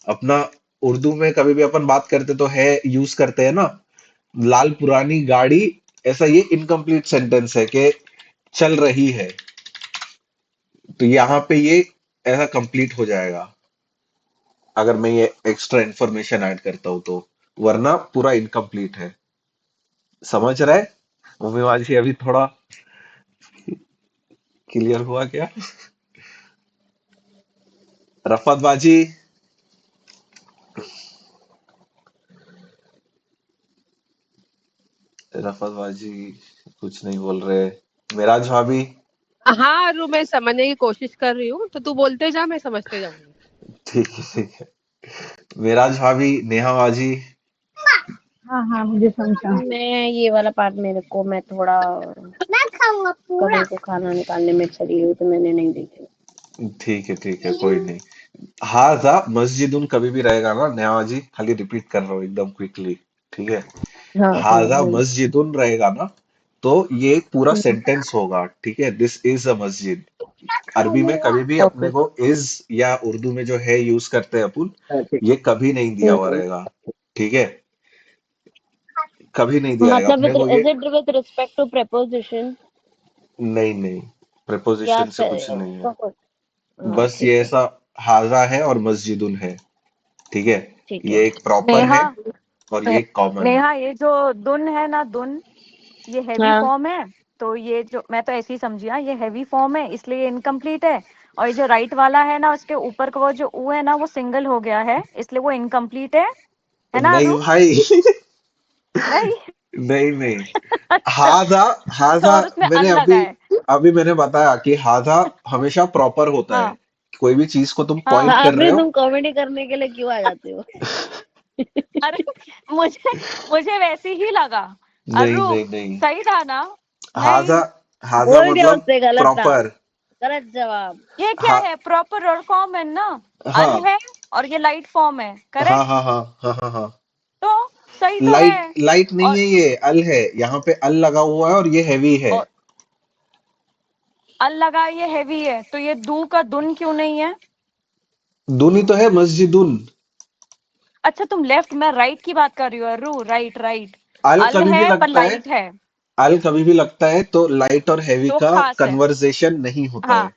अपना उर्दू में कभी भी अपन बात करते तो है यूज करते हैं ना, लाल पुरानी गाड़ी, ऐसा ये इनकम्प्लीट सेंटेंस है कि चल रही है, तो यहाँ पे ये ऐसा कंप्लीट हो जाएगा अगर मैं ये एक्स्ट्रा इंफॉर्मेशन ऐड करता हूँ तो, वरना पूरा इनकम्प्लीट है। समझ रहा है उम्मीदवार अभी थोड़ा क्लियर हुआ क्या? रफत बाजी, रफत बाजी कुछ नहीं बोल रहे। मिराज भाभी, हाँ अरु, मैं समझने की कोशिश कर रही हूँ, तो तू बोलते जा, मैं समझते जाऊंगी। ठीक है ठीक है। मिराज भाभी, नेहा बाजी, हाँ हाँ मुझे समझा। मैं ये वाला पार्ट, मेरे को मैं थोड़ा मैं खाऊंगा पूरा, कभी को खाना निकालने में चली हुई तो मैंने नहीं देखी। ठीक है, कोई नहीं। हाजा मस्जिदुन कभी भी रहेगा ना नेहा जी, खाली रिपीट कर रहा हूँ एकदम क्विकली, ठीक है। हाँ हाँ हाजा वही। मस्जिदुन रहेगा ना, तो ये एक पूरा सेंटेंस होगा, ठीक है, दिस इज अ मस्जिद। अरबी में कभी भी ओके। अपने को इज, या उर्दू में जो है यूज करते हैं अपन, ये कभी नहीं दिया हुआ रहेगा, ठीक है, कभी नहीं दिया रहेगा मतलब अपने को ये। Is it with respect to preposition नहीं नहीं, या प्रेपोजिशन से फिर कुछ नहीं है, इसका कुछ? हाँ बस ये ठीक है। ऐसा हाजा है और मस्जिदुन है, ठीक है, ठीक है। ये एक प्रॉपर नेहा। है और ये एक कॉमन है। नेहा, ये जो दुन है ना, दुन, ये हैवी हाँ फॉर्म है। तो ये जो मैं तो ऐसे ही समझी, हाँ, ये हैवी फॉर्म है इसलिए इनकम्प्लीट है। और ये जो राइट वाला है ना, उसके ऊपर का वो जो ऊ है ना, वो सिंगल हो गया है, इसलिए वो इनकम्प्लीट है ना नहीं अरु? भाई, नहीं। नहीं नहीं, अच्छा। हाजा, तो हाजा और उसमें मैंने अल लगा अभी है। अभी मैंने बताया कि हाजा हमेशा प्रॉपर होता है, हाँ। कोई भी चीज को तुम हाँ पॉइंट कर रहे भाभी हो। तुम कॉमेडी करने के लिए क्यों आ जाते हो? अरे मुझे मुझे वैसे ही लगा। नहीं अरु नहीं नहीं, सही था ना? हाजा, नहीं, हाजा बोल दिया मतलब उससे, गलत था, प्रॉपर। गलत जवाब। ये क्या हाँ है? प्रॉपर और फॉर्म है ना? अल हाँ है और ये लाइट फॉर्म है, हाँ करेक्ट? हाँ हाँ हाँ हाँ हाँ। तो सही तो है। लाइट लाइट नहीं और है, ये अल है, यहाँ पे अल लगा हुआ है और ये हैवी है। और अल लगा, ये हैवी है, तो ये दू का दुन क्यों नहीं है? दूनी तो है, मस्जिदुन। अच्छा तुम लेफ्ट, मैं राइट की बात कर रही हूँ अरु, राइट राइट। अल अल कभी भी है पर लगता है, लाइट है, अल कभी भी लगता है तो लाइट और हैवी तो का खास है। कन्वर्सेशन नहीं होता हाँ, है।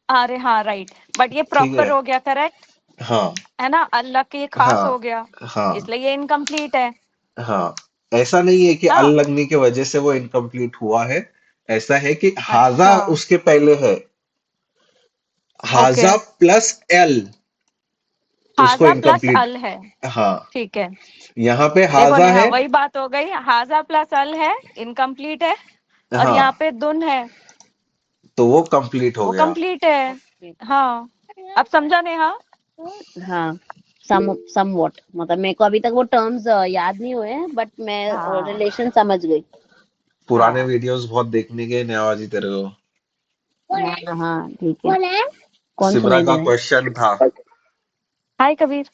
अरे हाँ राइट, बट ये ठीक प्रॉपर है। हो गया, करेक्ट हाँ है ना? अल्लाह के ये खास हो हाँ गया, हाँ इसलिए ये इनकम्प्लीट है हाँ। ऐसा नहीं है कि ना? अल लगने की वजह से वो इनकम्प्लीट हुआ है। ऐसा है कि हाजा अच्छा, उसके पहले है, ओके। हाजा प्लस एल उसको हाजा प्लस इनकम्प्लीट। अल है, हाँ, ठीक है। यहाँ पे देखो हाजा नेहा, है। वही बात हो गई, हाजा प्लस अल है, इनकम्प्लीट है। और यहाँ हाँ, पे दुन है, तो वो कंप्लीट हो वो गया। कंप्लीट है। हाँ, अब समझा नेहा? हाँ, सम व्हाट, मतलब मेरे को अभी तक वो टर्म्स याद नहीं हुए हैं, बट मैं हाँ रिलेशन समझ गई। पुराने हाँ। वीडियोस बहुत देखने के नवाजी तेरे को। हाँ हाँ, ठीक है। कौन सिमरा सुनाई का दे रहा है? क्वेश्चन था, हाय कबीर।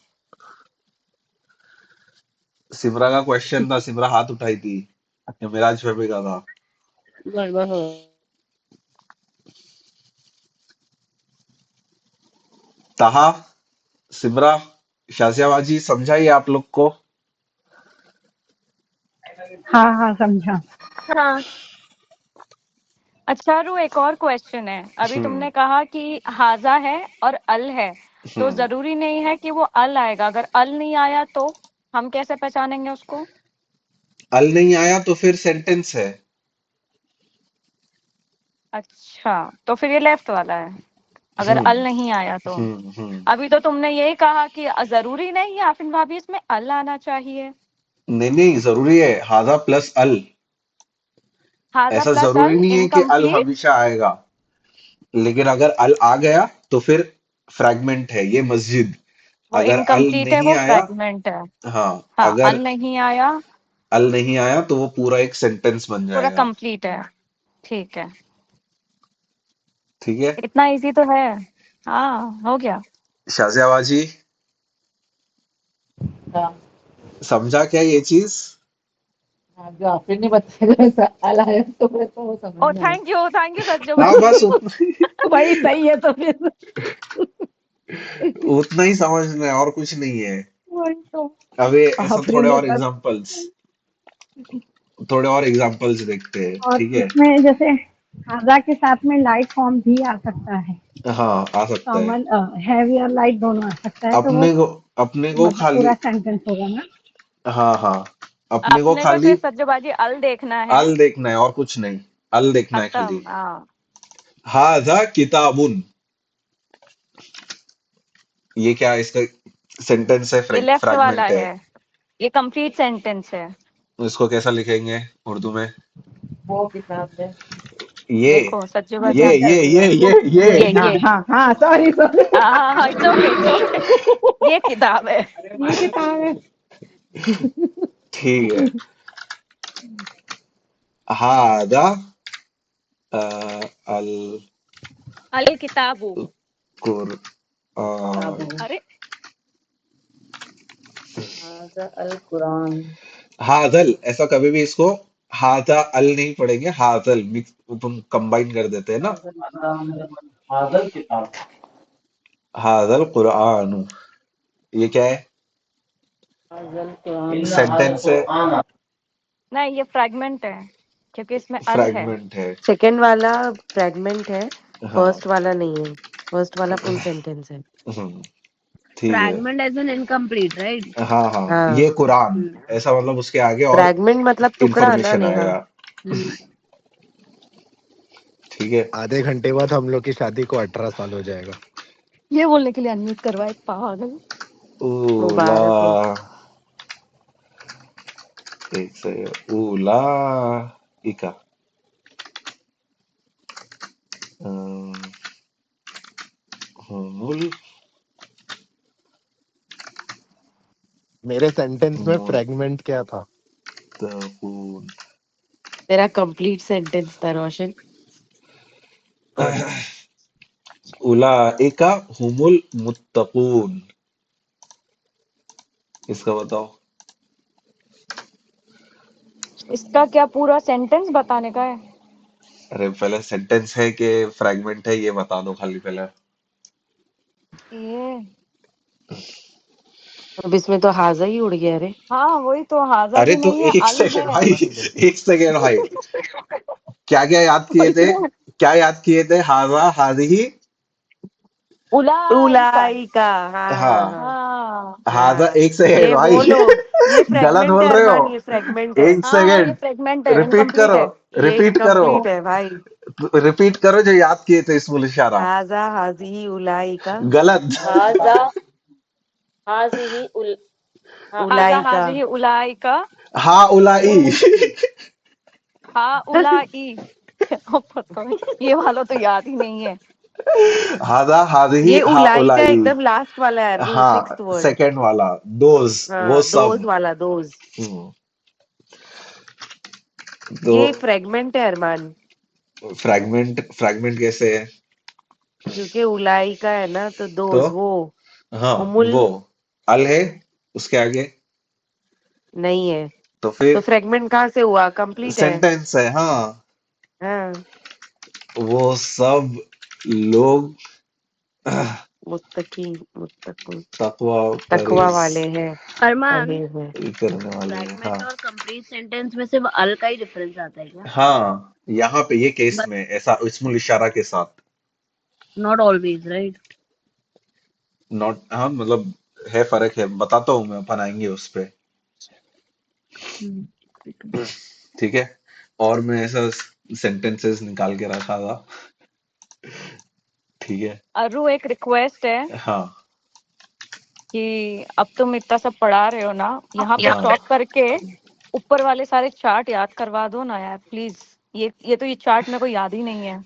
सिमरा का क्वेश्चन था, सिमरा हाथ उठाई थी कि मेरा छुपे का था। बस बस हो। ताहा, सिमरा, शाजियाबाजी समझाइए आप लोग को। हाँ हाँ समझा। हाँ। अच्छा रू, एक और क्वेश्चन है। अभी हम्म तुमने कहा कि हाजा है और अल है, तो हम्म। जरूरी नहीं है कि वो अल आएगा। अगर अल नहीं आया तो हम कैसे पहचानेंगे उसको? अल नहीं आया तो फिर सेंटेंस है। अच्छा, तो फिर ये लेफ्ट वाला है, अगर अल हम्म नहीं आया तो। हम्म। अभी तो तुमने यही कहा कि जरूरी नहीं है, आफिन भाभी इसमें अल आना चाहिए। नहीं नहीं, जरूरी है हाजा प्लस अल। हाजा ऐसा प्लस जरूरी अल नहीं है कि अल इनकम्प्लीट। हमेशा आएगा, लेकिन अगर अल आ गया तो फिर फ्रैगमेंट है ये मस्जिद। वो अगर अल इनकम्प्लीट है, नहीं वो आया, फ्रैगमेंट है। हाँ, हाँ, अगर अल नहीं आया, अल नहीं आया तो वो पूरा एक सेंटेंस बन पूरा जाएगा। कंप्लीट है। ठीक है, ठीक है। इतना इजी तो है। हाँ, हो गया। शाजियाबाजी, हाँ समझा क्या ये चीज? हाँ, जो आपने नहीं बताया वैसा अल आया तो मैं तो वो समझ ओ में आया। थैंक यू सज्जो हाँ, भाई। बस उतना, भाई सही है तो फिर उतना ही समझना है और कुछ नहीं है। वही तो। अभी ऐसा आपने थोड़े ने और कहा। एग्जांपल्स, थोड़े और एग्जांपल्स देखते हैं, और ठीक है। इसमें जैसे हाजा के साथ में लाइट फॉर्म भी आ सकता है। हाँ, आ सकता है। कॉमन हैवी और लाइट दोनों आ सकता है, तो वो अपने को मतलब खाली, पूरा सेंटेंस होगा ना। हाँ हाँ, अपने को अपने को खाली सिर्फ सज्जो बाजी अल देखना है। अल देखना है और कुछ नहीं। अल देखना है खाली। खत्म, हाँ। हाजा किताबुन, ये क्या है? इसका सेंटेंस है, ये लेफ्ट वाला फ्रैगमेंट है। है, ये कंप्लीट सेंटेंस है। इसको कैसा लिखेंगे उर्दू में? वो किताब है। ये देखो सज्जो ये बाजी, ये ये ये ये ये ये हाँ ये हाँ हाँ, सॉरी सॉरी। हाँ, इट्स ओके, ये किताब है। ये किताब है। ठीक है। हादा अल अल किताबू। कुरआन। अरे हाजा अल कुरान। हादल, ऐसा कभी भी इसको हादा अल नहीं पढ़ेंगे, हादल मिक्स, तुम कंबाइन कर देते हैं ना। हाजल किताब। हादल कुरआन, ये क्या है? हाजल कुरान। हाजल सेंटेंस है, कुरान। नहीं, ये फ्रैगमेंट है, क्योंकि इसमें अल है। फ्रैगमेंट है। सेकंड वाला फ्रेगमेंट है, हाँ, फर्स्ट वाला नहीं है। फर्स्ट वाला फुल सेंटेंस है। ठीक है। Fragment as an incomplete, right? हाँ हाँ, हाँ, ये कुरान, ऐसा मतलब उसके आगे और फ्रैगमेंट मतलब टुकड़ा ना इंफॉर्मेशन नेहा। आएगा। ठीक है। आधे घंटे बाद हम लोग की शादी को 18 साल हो जाएगा। ये बोलने के लिए अनम्यूट करवाए, पागल। उला, मुबारक हो। एक से उला इका, मुल मेरे सेंटेंस में मुल फ्रेगमेंट क्या था? तकून तेरा कंप्लीट सेंटेंस था रोशन। उलाइका हुमुल मुत्तकून। इसका बताओ। इसका क्या पूरा सेंटेंस बताने का है? अरे पहले सेंटेंस है कि फ्रैगमेंट है ये बता दो खाली पहले। ये अब इसमें तो हाजा ही उड़ गया रे। हाँ वही तो, हाजा अरे भी तो नहीं है, एक अल सेकंड है। भाई, आवाज ही दे। एक सेकंड भाई, क्या क्या याद किए और थे? क्या? क्या याद किए थे? हाजा हादिही। उलाइका। उलाई का। हाँ हाँ, हाँ हाँ हाजा हाँ। एक सेकंड ये भाई। वो लोग, ये गलत फ्रेगमेंट है बोल रहे हो। अरमान, ये फ्रेगमेंट है। एक हाँ हाँ, ये सेकंड, फ्रेगमेंट है, रिपीट इनकम्प्लीट करो, है। ये रिपीट करो, इनकम्प्लीट है भाई। रिपीट करो जो याद किए थे इसमुल इशारा। हाजा हाजी उलाई का। गलत। हाजा हाजिही उल हाजा उलाई का। हाजिही उलाइका। हाँ उलाई। हाँ उलाई। ओ पता नहीं, ये वाला तो याद ही नहीं है। हाजा हादिही ये हा उलाई का उलाई। एकदम लास्ट वाला है, वो हाँ सिक्स्थ वर्ड। सेकंड वाला, दोज वो हाँ, दोज सब। वाला, दोज। हम्म, तो ये फ्रेगमेंट है अरमान, फ्रैगमेंट, फ्रैगमेंट कैसे है? क्योंकि उलाई का है ना, तो तो दोज वो। हाँ हुमुल वो अल है उसके आगे, नहीं है, तो तो फिर फ्रेगमेंट कहाँ से हुआ? कंप्लीट है। सेंटेंस है। हाँ, हाँ, वो सब लोग मुत्तकी मुत्तकुन, तकवा तकवा परहेज वाले हैं, अरमान, परहेज है। करने वाले हैं। हाँ फ्रैगमेंट और कंप्लीट सेंटेंस में सिर्फ अल का ही डिफरेंस आता है क्या? हाँ, यहाँ पे ये केस बट में ऐसा इस्मुल इशारा के साथ। Not always, right? नॉट, हाँ मतलब है, फर्क है, बताता हूँ मैं, अपन आएंगे उस पे। ठीक है। ठीक है, और मैं ऐसा सेंटेंसेस निकाल के रखा था। ठीक है। अरु, एक रिक्वेस्ट है हाँ कि अब तुम इतना सब पढ़ा रहे हो ना, यहाँ पे हाँ स्टॉप करके ऊपर वाले सारे चार्ट याद करवा दो ना यार प्लीज। ये चार्ट मेरे को याद ही नहीं है।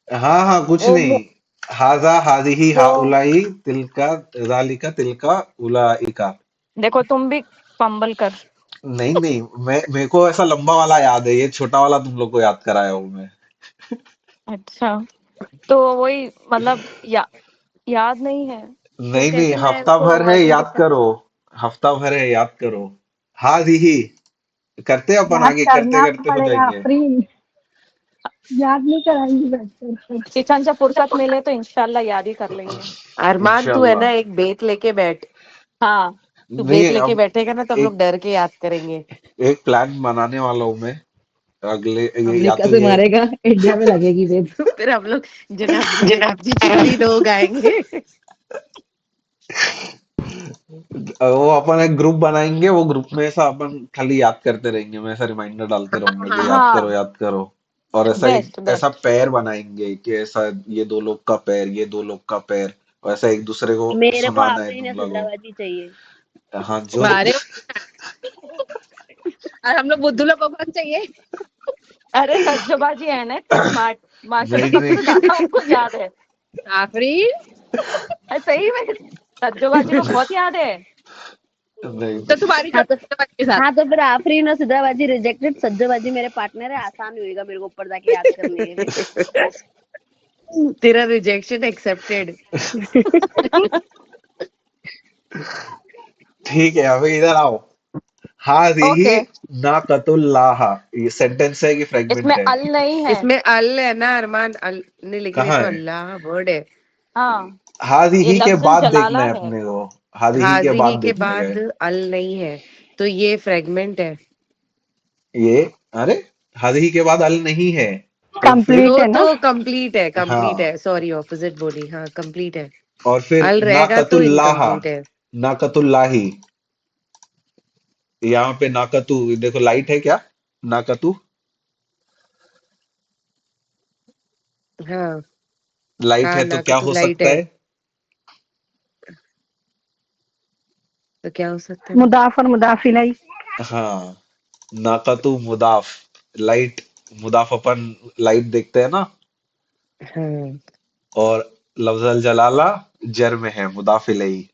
हाँ हाँ, कुछ वो नहीं। हाजा हादिही वो हा उलाई तिलका जालिका तिलका उलाइका। देखो, तुम भी फंबल कर। नहीं नहीं, मैं, मेरे को ऐसा लंबा वाला याद है, ये छोटा वाला तुम लोग को याद कराया हूँ मैं। अच्छा, तो वही मतलब याद नहीं है। तो नहीं नहीं, कैसे मैं हफ्ता उसको भर है, याद आइडेंटिफाई? करो। हफ्ता भर है, याद करो। हादिही करते अपन, याद आगे करते करना करते हो पड़ेगा जाएंगे। फ्री, याद नहीं कराएंगी बैठकर। किचन जब फुर्सत मिले तो इंशाल्लाह याद ही कर लेंगे। अरमान तू है ना, इंशाल्लाह। एक बेत लेके बैठ। हाँ। तू नहीं बेत लेके अब बैठेगा ना, तो हम लोग एक डर के याद करेंगे। एक प्लान बनाने वाला हूँ मैं। अगले ये या अमेरिका तो से ये मारेगा, इंडिया में लगेगी वेब। फिर हम लोग जनाब जी जी लोग आएंगे। वो अपन एक ग्रुप बनाएंगे, वो ग्रुप में ऐसा अपन खाली याद करते रहेंगे, मैं ऐसा रिमाइंडर डालते रहूंगा कि याद करो हाँ, याद करो। और ऐसा एक बेस्ट ऐसा बेस्ट। पैर बनाएंगे कि ऐसा ये दो लोग का पैर, ये दो लोग का पैर, और ऐसा एक दूसरे को मेरे को सुनाना है आफरीन तुम लोगों नसीराबादी चाहिए। को। हाँ जो अरे और हम लोग बुद्धू लोग को कौन चाहिए? अरे सज्जोबाजी है ना इतने स्मार्ट, माशाल्लाह नहीं नहीं सबसे ज्यादा उनको याद है। आफरीन, सही में सज्जोबाजी को बहुत याद है। नहीं। तो तुम्हारी हाँ तो जोड़ी के साथ। हाँ तो फिर आफरीन और सिद्राबाजी रिजेक्टेड, सज्जोबाजी मेरे पार्टनर है, आसान होएगा मेरे को ऊपर जाके याद करने के लिए। तेरा रिजेक्शन एक्सेप्टेड। ठीक है, अभी इधर आओ। हादिही ओके, नाकतुल्लाह, ये सेंटेंस है कि इसमें फ्रेगमेंट है? अल नहीं है। इसमें अल है ना अरमान, अल नहीं, लेकिन ये कहाँ तो है? अल्लाह वर्ड है। हाँ, ये हादिही के लफ्जुल बाद देखना जलाला है है। अपने को। हादिही के हाजिही बाद के देखने का बाद है। अल नहीं है, तो ये फ्रेगमेंट है। ये, अरे हादिही के बाद अल नहीं है, तो फिर कंप्लीट तो है ना। तो कंप्लीट है, कंप्लीट हाँ, है, सॉरी ऑपोजिट बोली, हाँ कंप्लीट है। और फिर अल रहेगा तो नाकतुल्लाह, इनकम्प्लीट है। नाकतुल्लाही। यहाँ पे नाकतु, देखो लाइट है क्या? नाकतु, हाँ लाइट हाँ, है तो ना का क्या तू हो लाइट सकता है, है? तो क्या हो सकता है? मुदाफ और मुदाफिलाई। हाँ, नाकतु मुदाफ, लाइट, मुदाफ अपन लाइट देखते हैं ना। हाँ और लफ्ज अल जलाला जर में है, मुदाफ इलैही,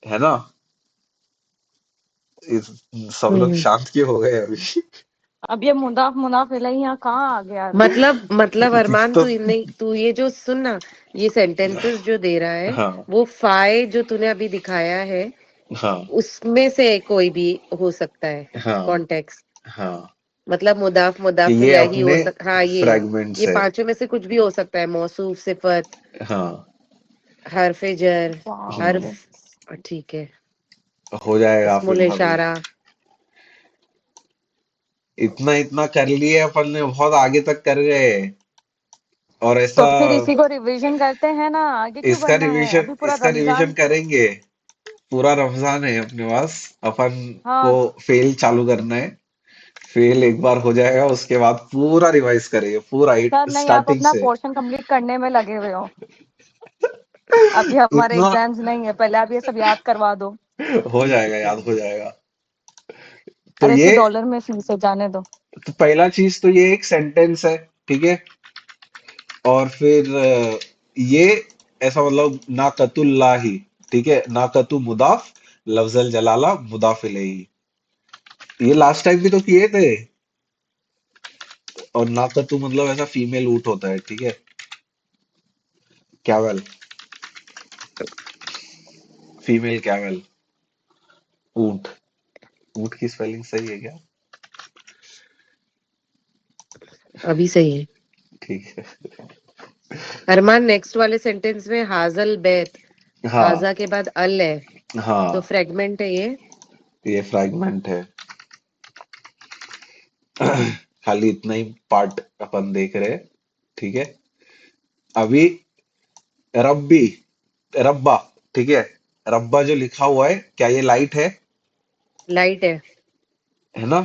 है ना? इस, सब लोग हम्म। शांत क्यों हो गए अभी? अब ये मुनाफ मुनाफ इलैही यहाँ कहाँ आ गया अभी? मतलब अरमान, तो तू ये जो सुन ना, ये सेंटेंसेस जो दे रहा है, हाँ वो फाय जो तूने अभी दिखाया है, हाँ उसमें से कोई भी हो सकता है हाँ कॉन्टेक्स्ट। हाँ, मतलब मुदाफ कि मुदाफ ये इलैही हो अपने हाँ, ये फ्रैगमेंट्स है। पांचों में से कुछ भी हो सकता है, मौसूफ, सिफत, हाँ। हरफ जर, बाप रे। हर्फ, ठीक है, हो जाएगा फिर इस्मुल भाभी। इशारा। इतना इतना कर लिए अपन ने, बहुत आगे तक कर गए। और ऐसा, तो फिर इसी को रिवीजन करते हैं ना, आगे क्यों बढ़ना है? अभी पूरा इसका रिवीजन रमजान। करेंगे। पूरा रमजान है अपने पास। अपन को हाँ फेल चालू करना है। फेल एक बार हो जाएगा, उसके बाद पूरा रिवाइज करेंगे, पूरा सर, नहीं, आप स्टार्टिंग अपना से। पोर्शन कंप्लीट करने में लगे हुए हो। अभी हमारे उतना एग्जाम्स नहीं है, पहले आप ये सब याद करवा दो। हो जाएगा, याद हो जाएगा। तो अरे ये, इसकी डॉलर में फीस है, जाने दो। तो पहला चीज तो ये एक सेंटेंस है, ठीक है। और फिर ये ऐसा मतलब नाकतुल्लाही, ठीक है। नाकतु मुदाफ, लफ्जल जलाला मुदाफ इलैही। ये लास्ट टाइम भी तो किए थे। और नाकतु मतलब ऐसा फीमेल ऊंट होता है, ठीक है। कैवल, फीमेल कैवल, ऊंट। ऊंट की स्पेलिंग सही है क्या? अभी सही है। ठीक है। अरमान, नेक्स्ट वाले सेंटेंस में हाजल बैत, हाँ हाजा के बाद अल है, तो हाँ, फ्रेगमेंट है ये। ये फ्रैगमेंट है। खाली इतना ही पार्ट अपन देख रहे हैं, ठीक है। अभी रब्बी, रब्बा, ठीक है। रब्बा जो लिखा हुआ है, क्या ये लाइट लाइट है। है ना?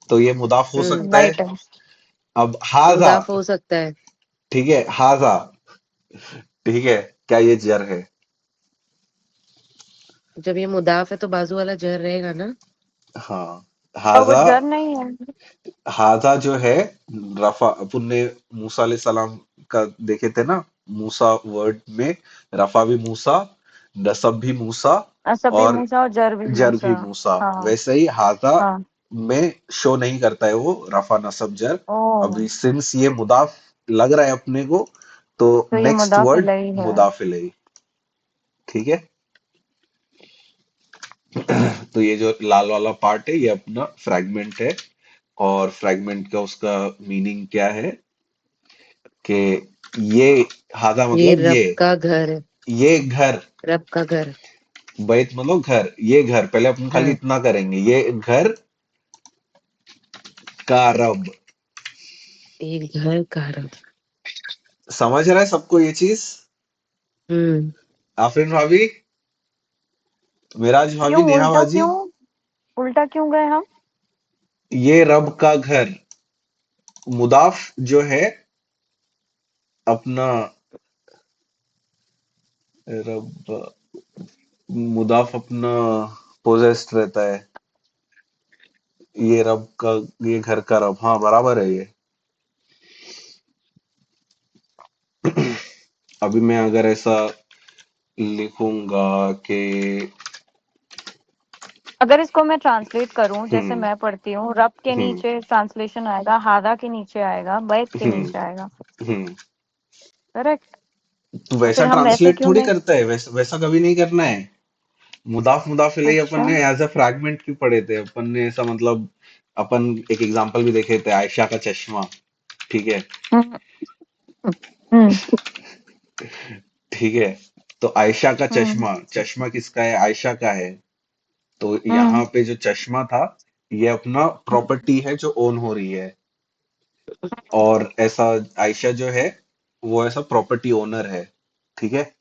तो ये मुदाफ हो हम्म। सकता है। लाइट है। अब हाजा, मुदाफ हो सकता है। ठीक है, हाजा, ठीक है, क्या ये जर है? जब ये मुदाफ है तो बाजू वाला जर रहेगा ना। हाँ। और वो हाजा, जर नहीं है। हाजा जो है, रफा, अपन ने मूसा अलैहि सलाम का देखे थे ना। मूसा वर्ड में रफा भी मूसा, नसब भी मूसा, असब भी और मूसा और जर भी जर मूसा। भी मूसा। हाँ वैसे ही हाजा हाँ। में शो नहीं करता है वो रफा नसब जर। ओ, अभी सिंस ये मुदाफ लग रहा है अपने को, तो तो ये नेक्स्ट मुदाफ वर्ड इलैही है। मुदाफ इलैही, ठीक है। तो ये जो लाल वाला पार्ट है, ये अपना फ्रैगमेंट है। और फ्रैगमेंट का उसका मीनिंग क्या है कि ये, हादा ये मतलब रब का घर है। ये घर, रब का घर। बैत मतलब घर, ये घर। पहले अपन खाली हाँ, इतना करेंगे, ये घर का रब। एक घर का रब। समझ रहा है सबको ये चीज? हम्म। आफरीन भाभी, मिराज क्यों भाभी, नेहा उल्टा बाजी। क्यों? उल्टा क्यों गए हम? ये रब का घर, मुदाफ जो है अपना, रब, मुदाफ अपना पोजेस्ट रहता है। ये रब का, ये घर का रब, हाँ बराबर है ये। अभी मैं अगर ऐसा लिखूंगा कि, अगर इसको मैं ट्रांसलेट करूं, जैसे हम्म मैं पढ़ती हूँ, रब के हम्म नीचे ट्रांसलेशन आएगा, हादा के नीचे आएगा, बैत के हम्म नीचे आएगा। हम्म। करेक्ट। तो तो वैसा फिर हम वैसे ट्रांसलेट क्यों थोड़ी नहीं? करता है, वैसा वैसा कभी नहीं करना है। मुदाफ मुदाफ इलैही अपन अच्छा। ने एज अ फ्रैगमेंट क्यों पढ़े थे अपन ने, ऐसा मतलब। अपन एक एग्जांपल भी देखे थे, आयशा का चश्मा, ठीक है। हम्म हम्म ठीक है। तो आयशा का हम्म चश्मा, चश्मा किसका है? आयशा का है। तो हम्म यहाँ पे जो चश्मा था, ये अपना प्रॉपर्टी है जो ओन हो रही है। और ऐसा आयशा जो है, वो ऐसा प्रॉपर्टी ओनर है, ठीक है।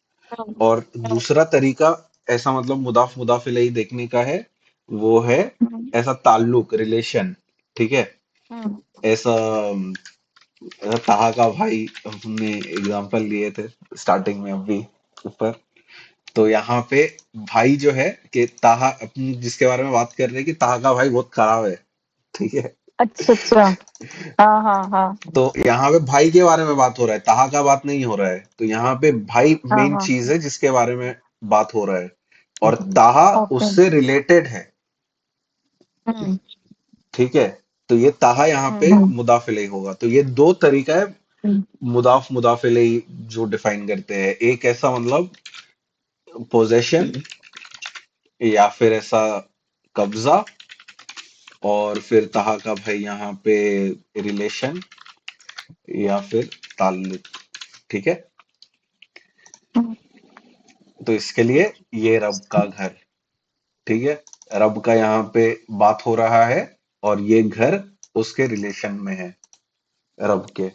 और दूसरा तरीका ऐसा मतलब मुदाफ मुदाफ इलैही देखने का है, वो है हम्म ऐसा ताल्लुक, रिलेशन, ठीक है। हम्म ऐसा ताहा का भाई हमने एग्जांपल लिए थे स्टार्टिंग में अभी ऊपर। तो यहाँ पे भाई जो है, कि ताहा, अपन जिसके बारे में बात कर रहे हैं कि ताहा का भाई बहुत खराब है, ठीक है। अच्छा अच्छा। हाँ हाँ हाँ तो यहाँ पे भाई के बारे में बात हो रहा है, ताहा का बात नहीं हो रहा है। तो यहाँ पे भाई हाँ मेन हाँ। चीज है जिसके बारे में बात हो रहा है, और ताहा ओके। उससे रिलेटेड है। हम्म ठीक है, तो ये ताहा यहाँ पे हम्म मुदाफ इलैही होगा। तो ये दो तरीका है हम्म मुदाफ इलैही जो डिफाइन करते हैं। एक ऐसा मतलब पोजेशन, या फिर ऐसा कब्जा, और फिर ताहा का भाई यहाँ पे रिलेशन या फिर ताल्लुक। ठीक है, हम्म। तो इसके लिए ये रब का घर। ठीक है, रब का यहाँ पे बात हो रहा है, और ये घर उसके रिलेशन में है, रब के।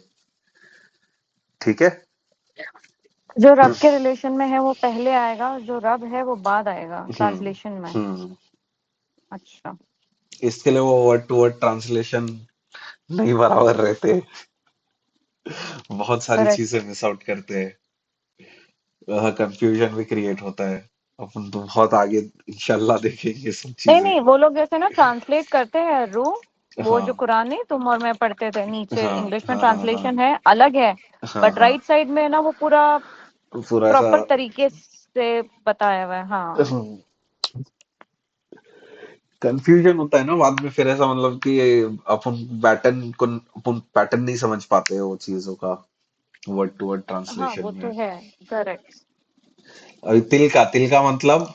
ठीक है। जो रब के रिलेशन में है वो पहले आएगा, जो रब है वो बाद आएगा हम्म ट्रांसलेशन में। हम्म अच्छा। इसके लिए वो वर्ड टू वर्ड ट्रांसलेशन नहीं बराबर रहते, बहुत सारी करेक्ट। चीजें मिस आउट करते हैं, कंफ्यूजन भी क्रिएट होता है। अपन तो बहुत आगे इंशाल्लाह देखेंगे ये सब नहीं चीजें। नहीं, वो लोग जैसे ना ट्रांसलेट करते हैं रू, वो जो हाँ कुरान नहीं तुम और मैं पढ़ते थे, नीचे हाँ इंग्लिश में हाँ हाँ हाँ ट्रांसलेशन है अलग है, हाँ बट हाँ, राइट साइड में ना वो पूरा पूरा ऐसा प्रॉपर तरीके से बताया हुआ है। हाँ। कंफ्यूजन होता है ना बाद में, फिर ऐसा मतलब कि अपन पैटर्न नहीं समझ पाते हैं वो चीजों का, वर्ड टू वर्ड हाँ ट्रांसलेशन वो में। तो है। करेक्ट। अभी तिल का मतलब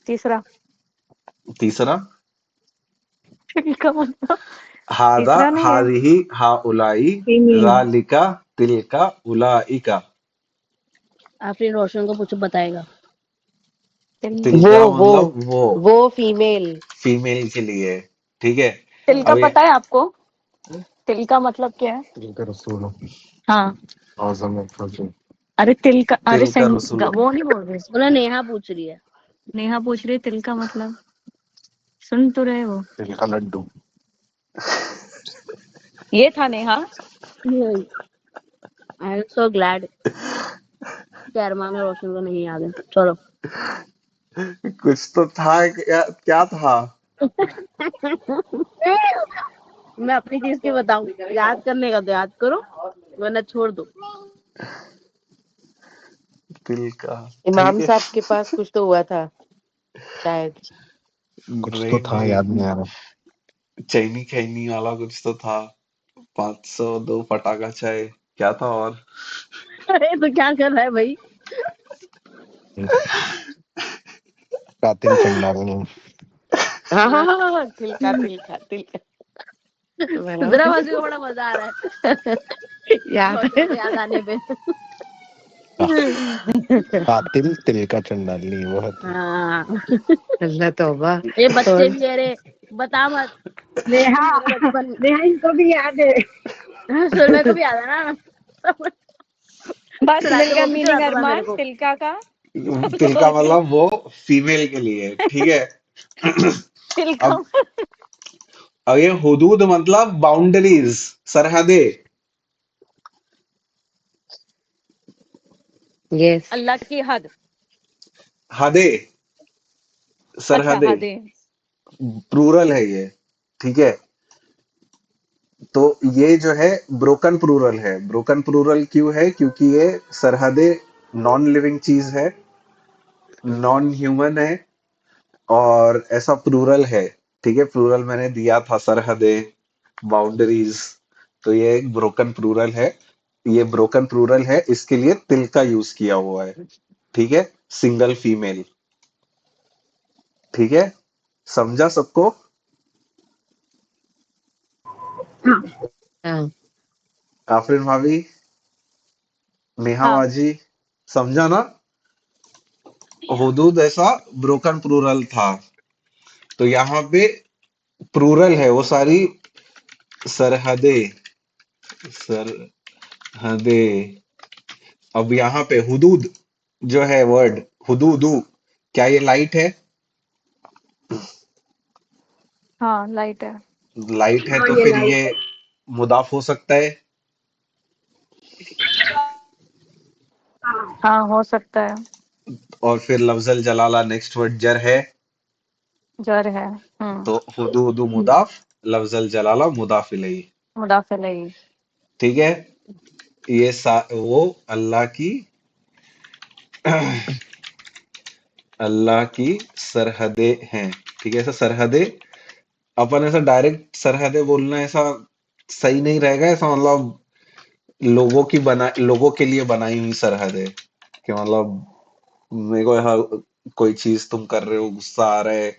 तीसरा। तीसरा, तिल का मतलब हादा तीसरा नहीं है। हादिही हा उलाई, फीमेल। जालिका तिल का उलाइका। आपने रोशन को पूछो, बताएगा। तिल तिल वो का वो मतलब वो वो फीमेल। फीमेल के लिए है। ठीक है, तिल का अब ये पता है आपको? तिल का मतलब क्या है? दिल का रसूल हाँ। आजम फजल। अरे तिल का, अरे तिल का रसूल, वो नहीं बोल रहे। बोला नेहा पूछ रही है। नेहा पूछ रही है तिल का मतलब, सुन तो रहे हो? दिल का लड्डू। ये था Neha. I am so glad कि अरमान और रोशन को नहीं याद है। चलो। कुछ तो था, क्या क्या था? मैं अपनी चीज की बताऊं, याद करने का तो याद करो, वरना छोड़ दो। तिल का, ठीक इमाम है। साहब के पास कुछ तो हुआ था शायद। कुछ तो नहीं था, याद नहीं, नहीं आ रहा। चैनी खैनी वाला कुछ तो था। 502 पटाखा चाय, क्या था और? अरे तो क्या कर रहा है भाई? कातिल चंडालनी। हाँ हाँ हाँ हाँ, तिल का बराबर। जरा बाजी को बड़ा मजा आ रहा है याद रोशन को याद आने पे। है। कातिल तिल का चंडालनी वो है तो। हाँ, अल्लाह तौबा। ये बच्चे कौन? भी अरे बता मत। नेहा मेरा बचपन। नेहा इनको भी याद है। सुरभि को भी याद है ना। बस सुना मिल के गया वो भी मीनिंग सुनाता था मेरे अरमान को। तिलका का। तिल का मतलब वो फीमेल के लिए, ठीक है। तिलका। अब अब ये हुदूद मतलब बाउंड्रीज, सरहदें, यस। अल्लाह की हद। हदें, अच्छा सरहदें, हदें। प्लूरल है ये। ठीक है, तो ये जो है ब्रोकन प्लूरल है। ब्रोकन प्लूरल क्यों है? क्योंकि ये सरहदें नॉन लिविंग चीज है, नॉन ह्यूमन है, और ऐसा प्लूरल है। ठीक है, प्लूरल मैंने दिया था, सरहदें, बाउंड्रीज। तो ये एक ब्रोकन प्लूरल है। ये ब्रोकन प्लूरल है, इसके लिए तिल का यूज किया हुआ है। ठीक है, सिंगल फीमेल। ठीक है, समझा सबको? हाँ आफरीन भाभी, नेहा हाँ बाजी, समझा ना? हुदूद ऐसा ब्रोकन प्लूरल था। तो यहाँ पे प्लूरल है, वो सारी सरहदें, सरहदें। अब यहाँ पे हुदूद जो है वर्ड, हुदूदू, क्या ये लाइट है? हाँ लाइट है। लाइट है, हाँ तो ये फिर ये लाइट है। मुदाफ हो सकता है। हाँ हो सकता है। और फिर लफ्जल जलाला नेक्स्ट वर्ड जर है। जर है तो हुदू हुदू मुदाफ, लफ्जल जलाला मुदाफ इलैही। मुदाफ इलैही। ठीक है, ये वो अल्लाह की अल्लाह की सरहदें हैं। ठीक है, ऐसा सरहदें, अपन ऐसा डायरेक्ट सरहदें बोलना ऐसा सही नहीं रहेगा। ऐसा मतलब लोगों के लिए बनाई हुई सरहदें, कि मतलब मेरे को ऐसा कोई चीज तुम कर रहे हो, गुस्सा आ रहा है,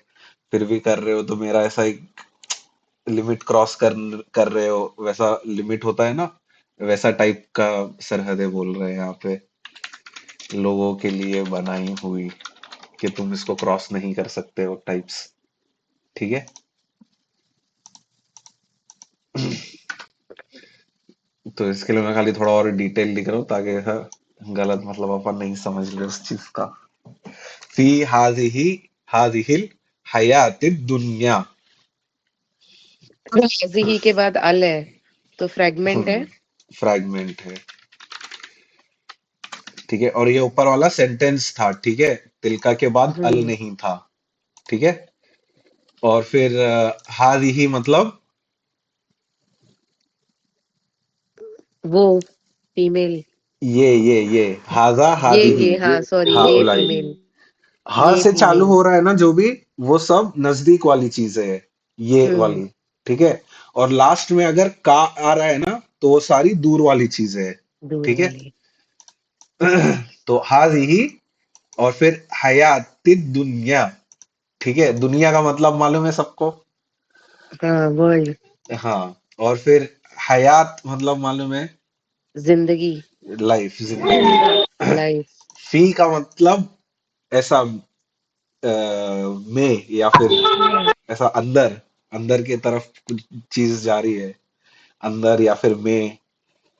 फिर भी कर रहे हो, तो मेरा ऐसा एक लिमिट क्रॉस कर रहे हो, वैसा लिमिट होता है ना, वैसा टाइप का सरहदें बोल रहे हैं यहाँ पे, लोगों के लिए बनाई हुई, कि तुम इसको क्रॉस नहीं कर सकते हो टाइप्स। ठीक है, तो इसके लिए मैं खाली थोड़ा और डिटेल लिख रहा हूँ, ताकि ऐसा गलत मतलब अपन नहीं समझ ले उस चीज का। फी हाजिही हाजिहिल हयातिद दुनिया। ही के बाद अल है तो फ्रेगमेंट है। फ्रैगमेंट है। ठीक है, और ये ऊपर वाला सेंटेंस था। ठीक है, तिलका के बाद अल नहीं था। ठीक है, और फिर हाजिही मतलब वो फीमेल। ये हाजा हाजिही, ये हाँ सॉरी, हाँ ये उलाई। फीमेल। हाँ ये से चालू फीमेल। हो रहा है ना जो भी, वो सब नजदीक वाली चीजें है, ये हम्म। वाली। ठीक है, और लास्ट में अगर का आ रहा है ना, तो वो सारी दूर वाली चीजें है। दूर ठीक है, वाली। तो हाजिही, और फिर हयातिद दुनिया। ठीक है, दुनिया का मतलब मालूम है सबको। हाँ वर्ल्ड। हाँ, और फिर हयात मतलब मालूम है, जिंदगी। लाइफ, जिंदगी। लाइफ। फी का मतलब ऐसा में, या फिर ऐसा अंदर, अंदर की तरफ कुछ चीज जा रही है, अंदर या फिर में।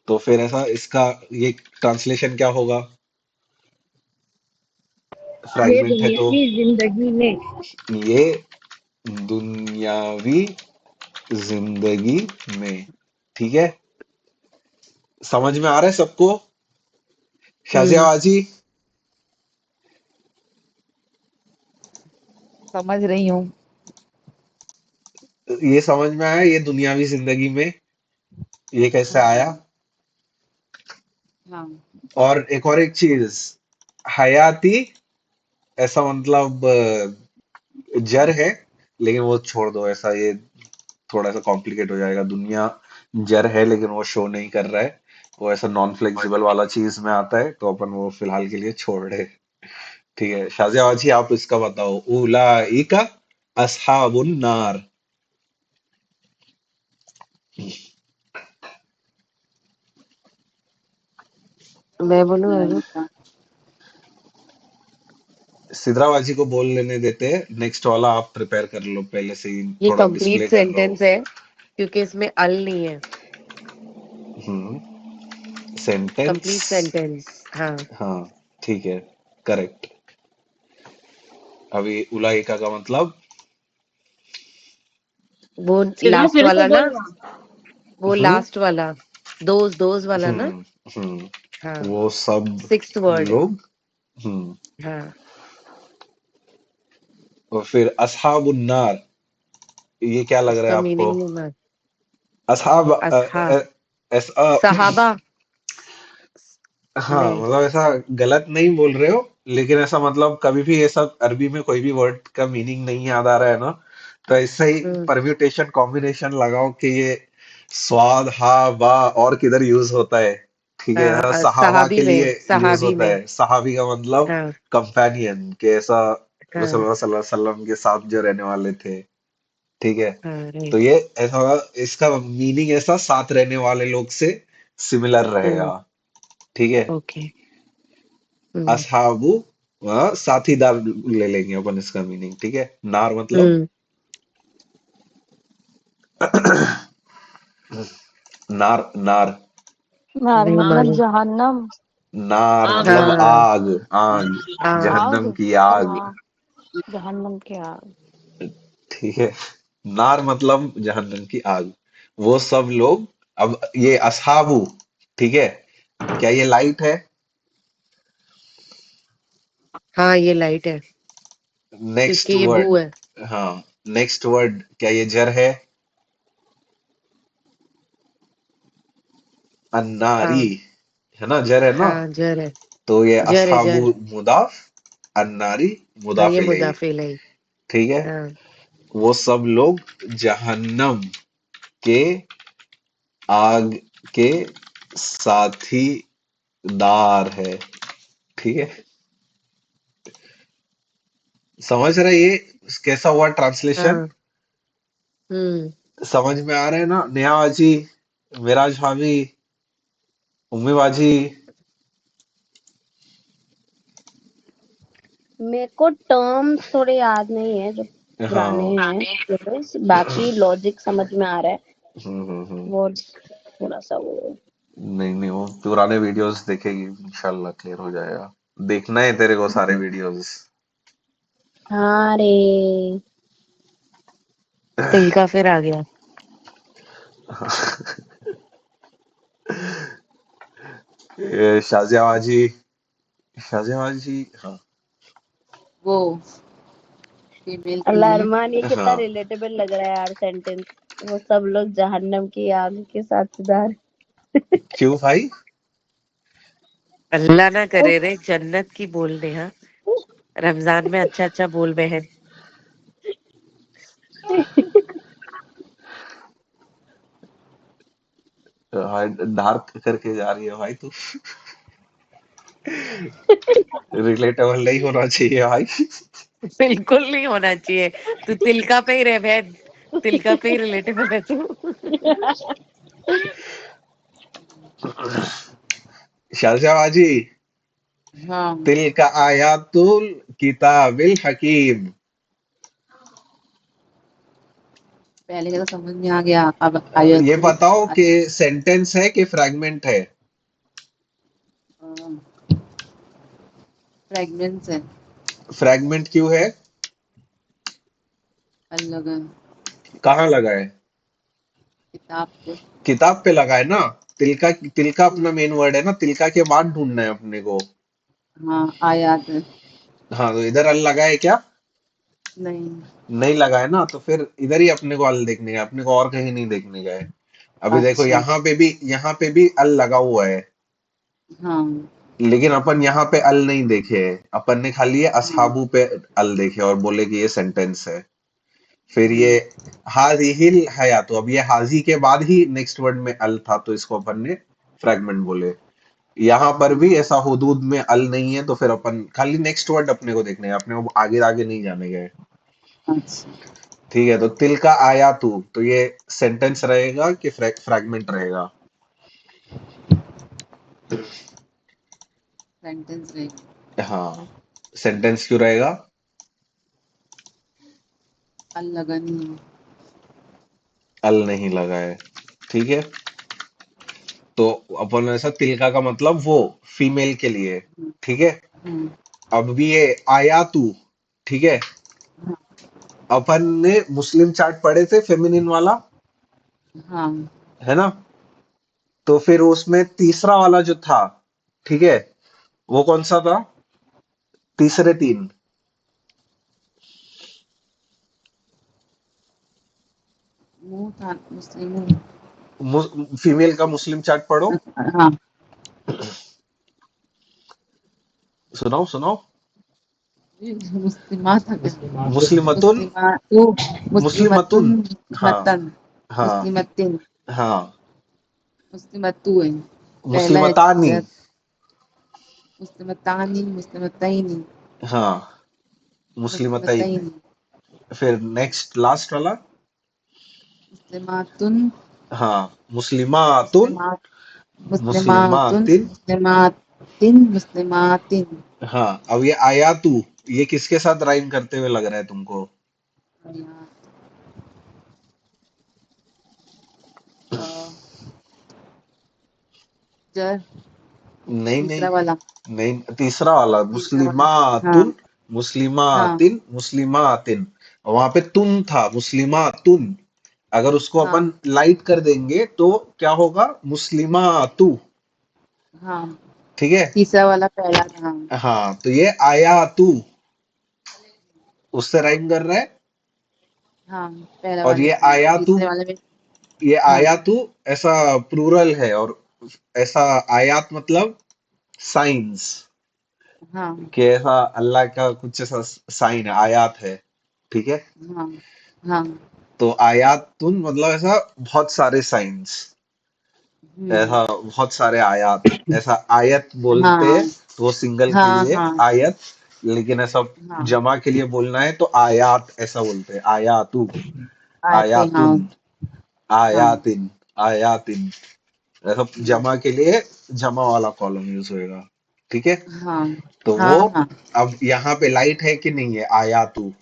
तो फिर ऐसा इसका ये ट्रांसलेशन क्या होगा? ये फ्रैगमेंट है तो दुनियावी जिंदगी में। ये दुनियावी जिंदगी में। ठीक है, समझ में आ रहा है सबको? शाजिया हम्म। बाजी, समझ रही हूँ। ये समझ में आया ये दुनियावी जिंदगी में ये कैसे आया? हाँ। और एक चीज, हयाती, ऐसा मतलब जर है, लेकिन वो छोड़ दो, ऐसा ये थोड़ा सा कॉम्प्लिकेट हो जाएगा। दुनिया जर है लेकिन वो शो नहीं कर रहा है, वो ऐसा नॉन फ्लेक्सिबल वाला चीज में आता है, तो अपन वो फिलहाल के लिए छोड़ रहे। ठीक है, शाजिया बाजी आप इसका बताओ। उलाइका अस्हाबुन नार। मैं बोलूँ अनु? सिद्रा बाजी को बोल लेने देते हैं, नेक्स्ट वाला आप प्रिपेयर कर लो पहले से ही, ये थोड़ा कंप्लीट डिस्प्ले कर दो। सेंटेंस है क्योंकि इसमें अल नहीं है। Sentence, complete sentence. हाँ। हाँ ठीक है, करेक्ट। अभी उलाइका का मतलब वो सिर्फ लास्ट फिर से वाला ना, बोलना। वो हम्म लास्ट वाला, दोज वाला ना। हम्म हाँ, वो सब सिक्स्थ वर्ड। लोग। हम्म हाँ। और फिर असहाबुन नार, ये क्या लग रहा है इसका आपको? मीनिंग नहीं। असहाब असहा ऐसा, सहाबा। हाँ नहीं। मतलब ऐसा गलत नहीं बोल रहे हो, लेकिन ऐसा मतलब कभी भी ऐसा अरबी में कोई भी वर्ड का मीनिंग नहीं याद आ रहा है ना, तो ऐसे ही हम्म। परम्यूटेशन कॉम्बिनेशन लगाओ कि ये स्वाद हा बा और किधर यूज होता है। ठीक है, ऐसा सहाबा सहाबी के लिए में, यूज सहाबी होता में। है, सहाबी का मतलब हाँ। कंपेनियन, के ऐसा हाँ। रसूलुल्लाह सल्लल्लाहु अलैहि वसल्लम के साथ जो रहने वाले थे। ठीक है, हाँ तो राइट। ये ऐसा इसका मीनिंग ऐसा साथ रहने वाले लोग से सिमिलर रहेगा। ठीक है, ओके। हम्म। असहाबु साथीदार ले लेंगे अपन इसका मीनिंग। ठीक है, नार मतलब हम्म। नार, नार, नार नहीं मतलब मालूम। जहन्नम। नार आग मतलब आग हाँ। आग, आग, हाँ। आग। जहन्नम की आग। हाँ, जहन्नम की आग। ठीक है, नार मतलब जहन्नम की आग, वो सब लोग। अब ये असहाबु, ठीक है, क्या ये लाइट है? हाँ ये लाइट है नेक्स्ट क्योंकि ये बू वर्ड, है। हाँ, नेक्स्ट वर्ड क्या ये जर है? अन्नारी, हाँ है ना, जर है ना? हाँ, जर है। तो ये जर है, अस्हाबु जर। मुदाफ, अन्नारी हाँ, ये मुदाफ इलैही। मुदाफ इलैही। ठीक है, हाँ वो सब लोग जहन्नम के आग के साथीदार है। ठीक है, समझ रहे ये कैसा हुआ ट्रांसलेशन? हाँ। हम्म। समझ में आ रहे हैं ना? नेहा बाजी, मिराज भाभी, उम्मी बाजी। मेरे को टर्म्स थोड़े याद नहीं है जो पुराने हाँ। हैं, बस बाकी लॉजिक समझ में आ रहा है। हम्म। वर्ड्स थोड़ा सा वो। नहीं नहीं, वो पुराने वीडियोस देखेगी, इंशाल्लाह क्लियर हो जाएगा। देखना है तेरे को सारे वीडियोस। हाँ रे। तिलका फिर आ गया। शाजिया बाजी, शाजिया बाजी, हाँ। वो फीमेल के अल्लाह लिए। अरमान, ये कितना हाँ, रिलेटेबल लग रहा है यार सेंटेंस। वो सब लोग जहन्नम की आग के साथीदार। क्यों भाई? अल्लाह ना करे रे, जन्नत की बोलने। हाँ, रमजान में अच्छा अच्छा बोल बहन। डार्क करके जा रही है भाई तू। रिलेटेबल नहीं होना चाहिए भाई। बिल्कुल नहीं होना चाहिए। तू तिलका पे ही रह बहन। तिलका पे ही रिलेटेबल है तू। शाजिया बाजी, हाँ, तिल का आयातुल किताबिल हकीम। पहले का तो समझ में आ गया, अब ये आयतुल बताओ कि सेंटेंस है कि फ्रैगमेंट है? फ्रेगनेंस है। फ्रैगमेंट क्यों है? अलग कहाँ लगा है? किताब पे। किताब पे लगा है ना। तिल का अपना मेन वर्ड है ना, तिलका के बाद ढूंढना है अपने को। हाँ, आयात है। हाँ, तो इधर अल लगा है क्या? नहीं। नहीं लगा है ना, तो फिर इधर ही अपने को अल देखने का है, अपने को और कहीं नहीं देखने का है। अभी देखो, अच्छा। यहाँ पे भी अल लगा हुआ है, हाँ। लेकिन अपन यहाँ पे अल नहीं देखे है, अपन ने खाली ये हाँ। असहाबू पे अल देखे और बोले कि ये सेंटेंस है। फिर ये हाँ। हाजिहिल हया, तो अब ये हाजी के बाद ही नेक्स्ट वर्ड में अल था, तो इसको अपन ने फ्रैगमेंट बोले। यहाँ पर भी ऐसा हुदूद में अल नहीं है, तो फिर अपन खाली नेक्स्ट वर्ड अपने को देखने हैं, अपने को आगे आगे नहीं जाने गए। अच्छा। ठीक है, तो तिल का आया तू, तो ये सेंटेंस रहेगा कि फ्रैगमेंट रहेगा? सेंटेंस रहेगा। हाँ, सेंटेंस क्यों रहेगा? अलग नहीं है। अल नहीं लगा है। ठीक है, तो अपन ऐसा तिलका का मतलब वो फीमेल के लिए। हम्म, ठीक है, हम्म, अब भी ये आया तू। ठीक है, हाँ। अपन ने मुस्लिम चार्ट पढ़े थे फेमिनिन वाला, हाँ। है ना? तो फिर उसमें तीसरा वाला जो था, ठीक है, वो कौन सा था? तीसरे तीन। मुंह था मुस्लिम। फीमेल का मुस्लिम चार्ट पढ़ो। हाँ। सुनाओ सुनाओ। मुस्लिमा था क्या? मुस्लिमतुन, मुस्लिमातु। मुस्लिमतुन। मुस्लिमतुन। हाँ मुस्लिमतन। हाँ मुस्लिमतिन। हाँ। मुस्लिमतु है। पहला है मुस्लिमतानी। जर। मुस्लिमतानी, मुस्लिमतैनी। हाँ, मुस्लिमतैन। मुस्लिमतैनी। फिर नेक्स्ट लास्ट वाला। मुस्लिमातुन। हाँ, मुस्लिमातुन, मुस्लिमात। मुस्लिमातुन। मुस्लिमातिन। मुस्लिमातिन। मुस्लिमातिन। हाँ, अब ये आयातू, ये किसके साथ राइम करते हुए लग रहा है तुमको? अ, जर। नहीं नहीं तीसरा वाला। नहीं, तीसरा वाला तीसरा वाला। हाँ। मुस्लिमातुन, हाँ। मुस्लिमातिन, मुस्लिमातिन। वहां पे तुन था, मुस्लिमातुन। अगर उसको हाँ। अपन लाइट कर देंगे तो क्या होगा? मुस्लिमातु। हाँ। ठीक है, तीसरा वाला पहला था। हाँ। हाँ, तो ये आयातू उससे राइम कर रहा है। हाँ पहला और वाले ये में, आयातु, तीसरे वाले में। ये हाँ आयातु ऐसा प्लूरल है, और ऐसा आयात मतलब साइंस, हाँ कि ऐसा अल्लाह का कुछ ऐसा साइन है, आयात है, ठीक है। हाँ हाँ। तो आयातुन मतलब ऐसा बहुत सारे साइंस, हम्म। ऐसा बहुत सारे आयात, ऐसा आयत बोलते हैं हाँ तो वो सिंगल के हाँ लिए हाँ आयत, लेकिन ऐसा हाँ। जमा के लिए बोलना है तो आयात ऐसा बोलते हैं, आयातु, आते हाँ आयातुन, हाँ आयातिन, आयातिन, ऐसा हाँ जमा के लिए जमा वाला कॉलम यूज होएगा, ठीक है। हाँ तो हाँ वो, हाँ। अब यहाँ पे लाइट है कि नहीं है, आयातु,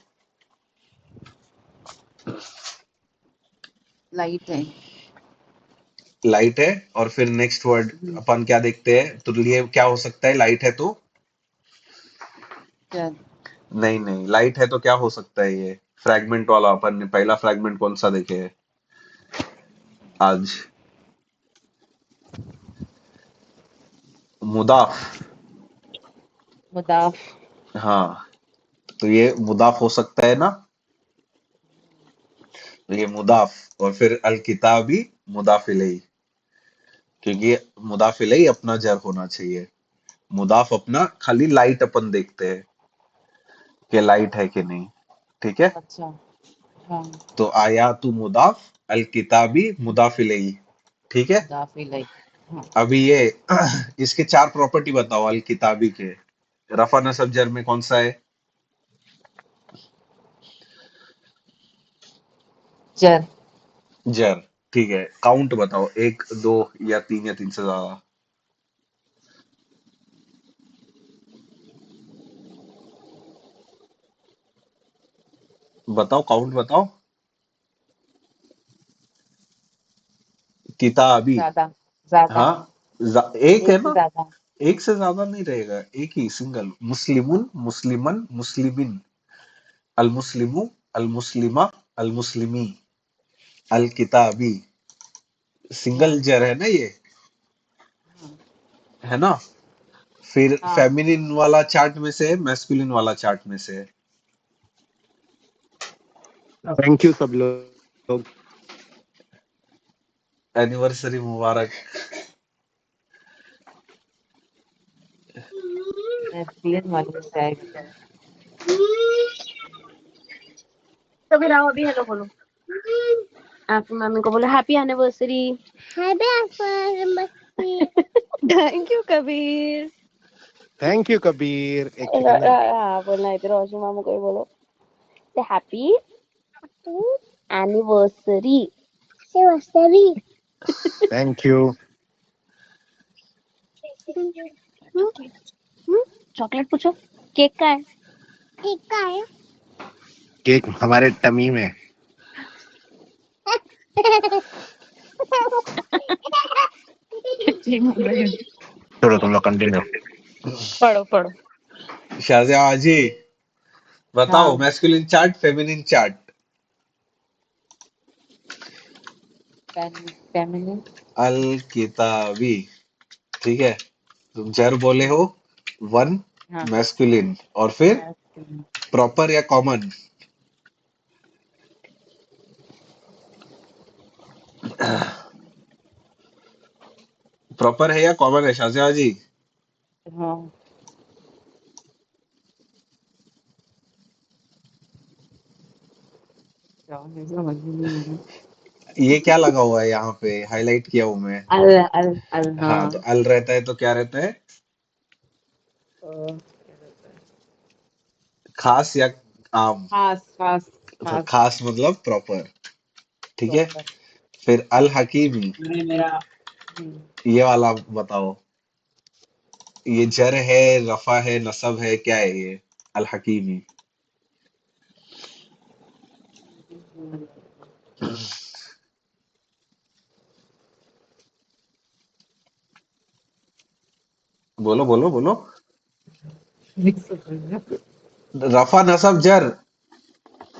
लाइट है। लाइट है। और फिर नेक्स्ट वर्ड हम्म, अपन क्या देखते हैं, तो ये क्या हो सकता है, लाइट है तो, चल। नहीं नहीं, लाइट है तो क्या हो सकता है, ये फ्रैगमेंट वाला अपन ने पहला फ्रैगमेंट कौन सा देखे है आज, मुदाफ, मुदाफ। हाँ, तो ये मुदाफ हो सकता है ना, तो ये मुदाफ, और फिर अल किताबी मुदाफ इलैही, क्योंकि मुदाफ इलैही अपना जर होना चाहिए, मुदाफ अपना खाली लाइट अपन देखते हैं कि लाइट है कि नहीं, ठीक है। अच्छा। हाँ। तो आयातु मुदाफ, अल किताबी मुदाफ इलैही, ठीक है। मुदाफ इलैही। हाँ। अभी ये इसके चार प्रॉपर्टी बताओ अल किताबी के, रफा नसब जर में कौन सा है, जर। जर, ठीक है। काउंट बताओ, एक दो या तीन से ज्यादा, बताओ काउंट बताओ, किताबी, ज्यादा। ज्यादा। हाँ, एक है एक से ना, ज्यादा। एक से ज्यादा नहीं रहेगा, एक ही सिंगल, मुस्लिमुन, मुस्लिमन, मुस्लिमिन, अल मुस्लिमु, अल मुस्लिमा, अल मुस्लिमी, अल किताबी, हाँ सिंगल जर है ना ये, हाँ है ना। फिर हाँ। फेमिनिन वाला चार्ट में से है, मैस्कुलिन वाला चार्ट में से है। थैंक यू सब लोग। एनिवर्सरी मुबारक। मैस्कुलिन वाले में जाएगा। तो फिर आओ अभी हेलो बोलो, आपकी मम्मी को बोलो happy anniversary. Happy anniversary. Thank you Kabir. Thank you Kabir, एक सेकंड ना। हाँ बोलना है, तेरे रोशनी मामू को ही बोलो happy anniversary. Anniversary. Thank you. Chocolate पूछो, केक का है, केक का है। केक हमारे टमी में। चलो तुम लोग कंटिन्यू। पढ़ो पढ़ो। शाहजहां जी, बताओ हाँ। Masculine chart, feminine chart. Feminine. अल किताबी, ठीक है। तुम जर बोले हो, वन, हाँ। मैस्कुलिन, और फिर मैस्कुलिन। प्रॉपर या कॉमन, प्रॉपर है या कॉमन है शाहजहां जी। हाँ। क्या है, समझ में नहीं आ रहा। ये क्या लगा हुआ है यहाँ पे, हाईलाइट किया हूं मैं। अल अल अल हाँ, तो हाँ। अल रहता है तो क्या रहता है, क्या रहता है? खास या आम, खास खास। तो खास। खास मतलब प्रॉपर, ठीक है। प्रॉपर। फिर अल हकीमी, ये मेरा। ये वाला बताओ, ये जर है, रफा है, नसब है, क्या है ये, अल हकीमी। बोलो बोलो बोलो, मिक्स हो गया। रफा नसब जर,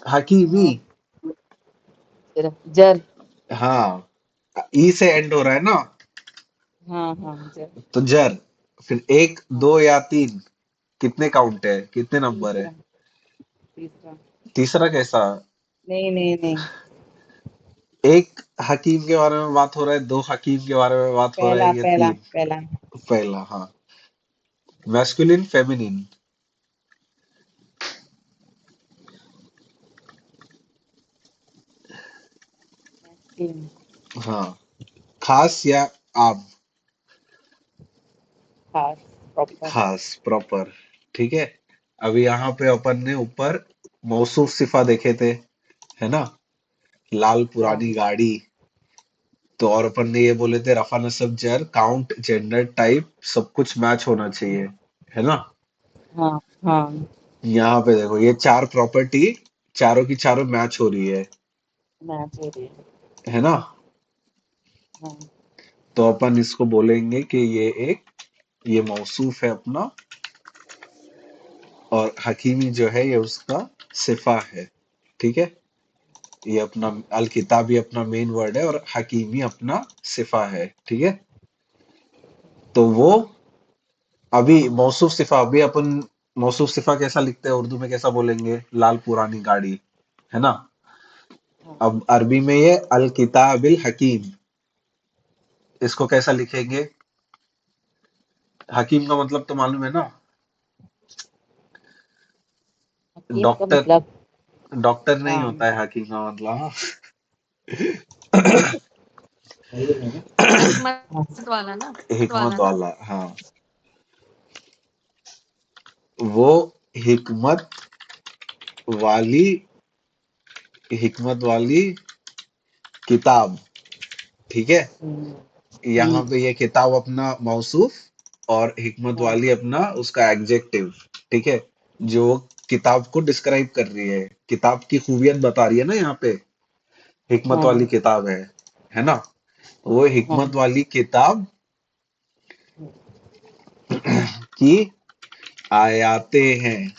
हकीमी, हाँ, जर। हाँ, ई से एंड हो रहा है ना, हाँ हाँ जर। तो जर। फिर एक, हाँ। दो या तीन, कितने काउंट है, कितने नंबर है, तीसरा। तीसरा। तीसरा कैसा, नहीं नहीं नहीं, एक हकीम के बारे में बात हो रहा है, दो हकीम के बारे में बात हो रहा पहला है, या पहला तीन? पहला। पहला, हाँ। Masculine, feminine? तीन। हाँ। खास या आम? खास, प्रॉपर। खास, प्रॉपर। ठीक है। अभी यहाँ पे अपन ने ऊपर मौसूफ सिफा देखे थे, है ना? लाल हाँ पुरानी गाड़ी। तो और अपन ने ये बोले थे रफा नसब जर काउंट जेंडर टाइप सब कुछ मैच होना चाहिए, है ना? हाँ हाँ। यहाँ पे देखो ये चार प्रॉपर्टी चारों की चारों मैच हो रही मैच हो रही है ना? हाँ। तो अपन इसको बोलेंगे कि ये मौसूफ है अपना, और हकीमी जो है ये उसका सिफा है। ठीक है। ये अपना अल किताबी अपना मेन वर्ड है और हकीमी अपना सिफा है। ठीक है। तो वो अभी मौसूफ सिफा, अभी अपन मौसूफ सिफा कैसा लिखते हैं, उर्दू में कैसा बोलेंगे? लाल पुरानी गाड़ी, है ना? हाँ अब अरबी में ये अल किताबिल हकीम, इसको कैसा लिखेंगे? हकीम का मतलब तो मालूम है ना? हकीम का डॉक्टर। मतलब। डॉक्टर नहीं हाँ। होता है हकीम का मतलब, हाँ। हिकमत वाला ना। हिकमत वाला, हाँ। वो हिकमत वाली, हिकमत वाली किताब। ठीक है। हम्म, यहाँ पे ये किताब अपना मौसूफ और हिकमत हाँ वाली अपना उसका एडजेक्टिव। ठीक है। जो किताब को डिस्क्राइब कर रही है, किताब की खूबियत बता रही है ना, यहाँ पे हिकमत वाली हाँ किताब है ना? वो हाँ हिकमत वाली किताब की आयातें हैं।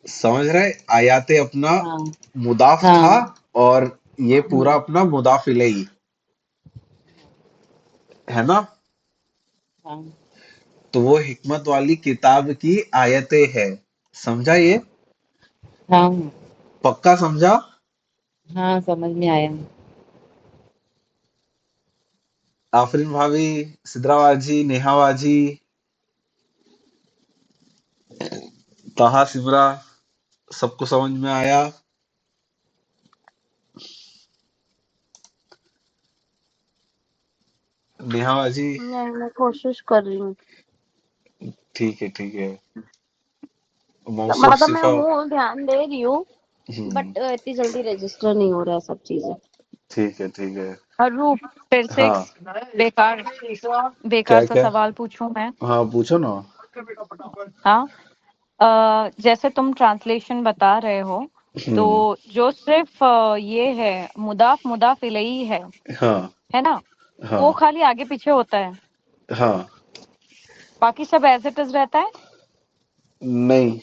समझ रहे? आयातें अपना हाँ मुदाफ था, हाँ। और ये पूरा हम्म, अपना मुदाफ इलैही, है ना? हाँ तो वो हिकमत वाली किताब की आयतें है। समझा ये? हाँ पक्का समझा? हाँ, समझ में आया। आफरीन भाभी, सिद्राबाजी, नेहाबाजी, ताहा, सिमरा, सबको समझ में आया? नेहाबाजी? नहीं, मैं कोशिश कर रही हूँ। ठीक है, ठीक है। मौसूफ मतलब मैं सिफा। हूँ, ध्यान दे रही हूँ, हम्म। बट इतनी जल्दी रजिस्टर नहीं हो रहा है सब चीजें। ठीक है, ठीक है। और रूप फिर से हाँ। बेकार क्या बेकार सा क्या? सवाल पूछूं मैं। हाँ, पूछो ना। हाँ। जैसे तुम ट्रांसलेशन बता रहे हो, तो हम्म। जो सिर्फ ये है मुदाफ मुदाफ इलैही हाँ, है ना, वो हाँ, खाली आगे पीछे होता है, हाँ। बाकी सब एज इट इज रहता है। नहीं,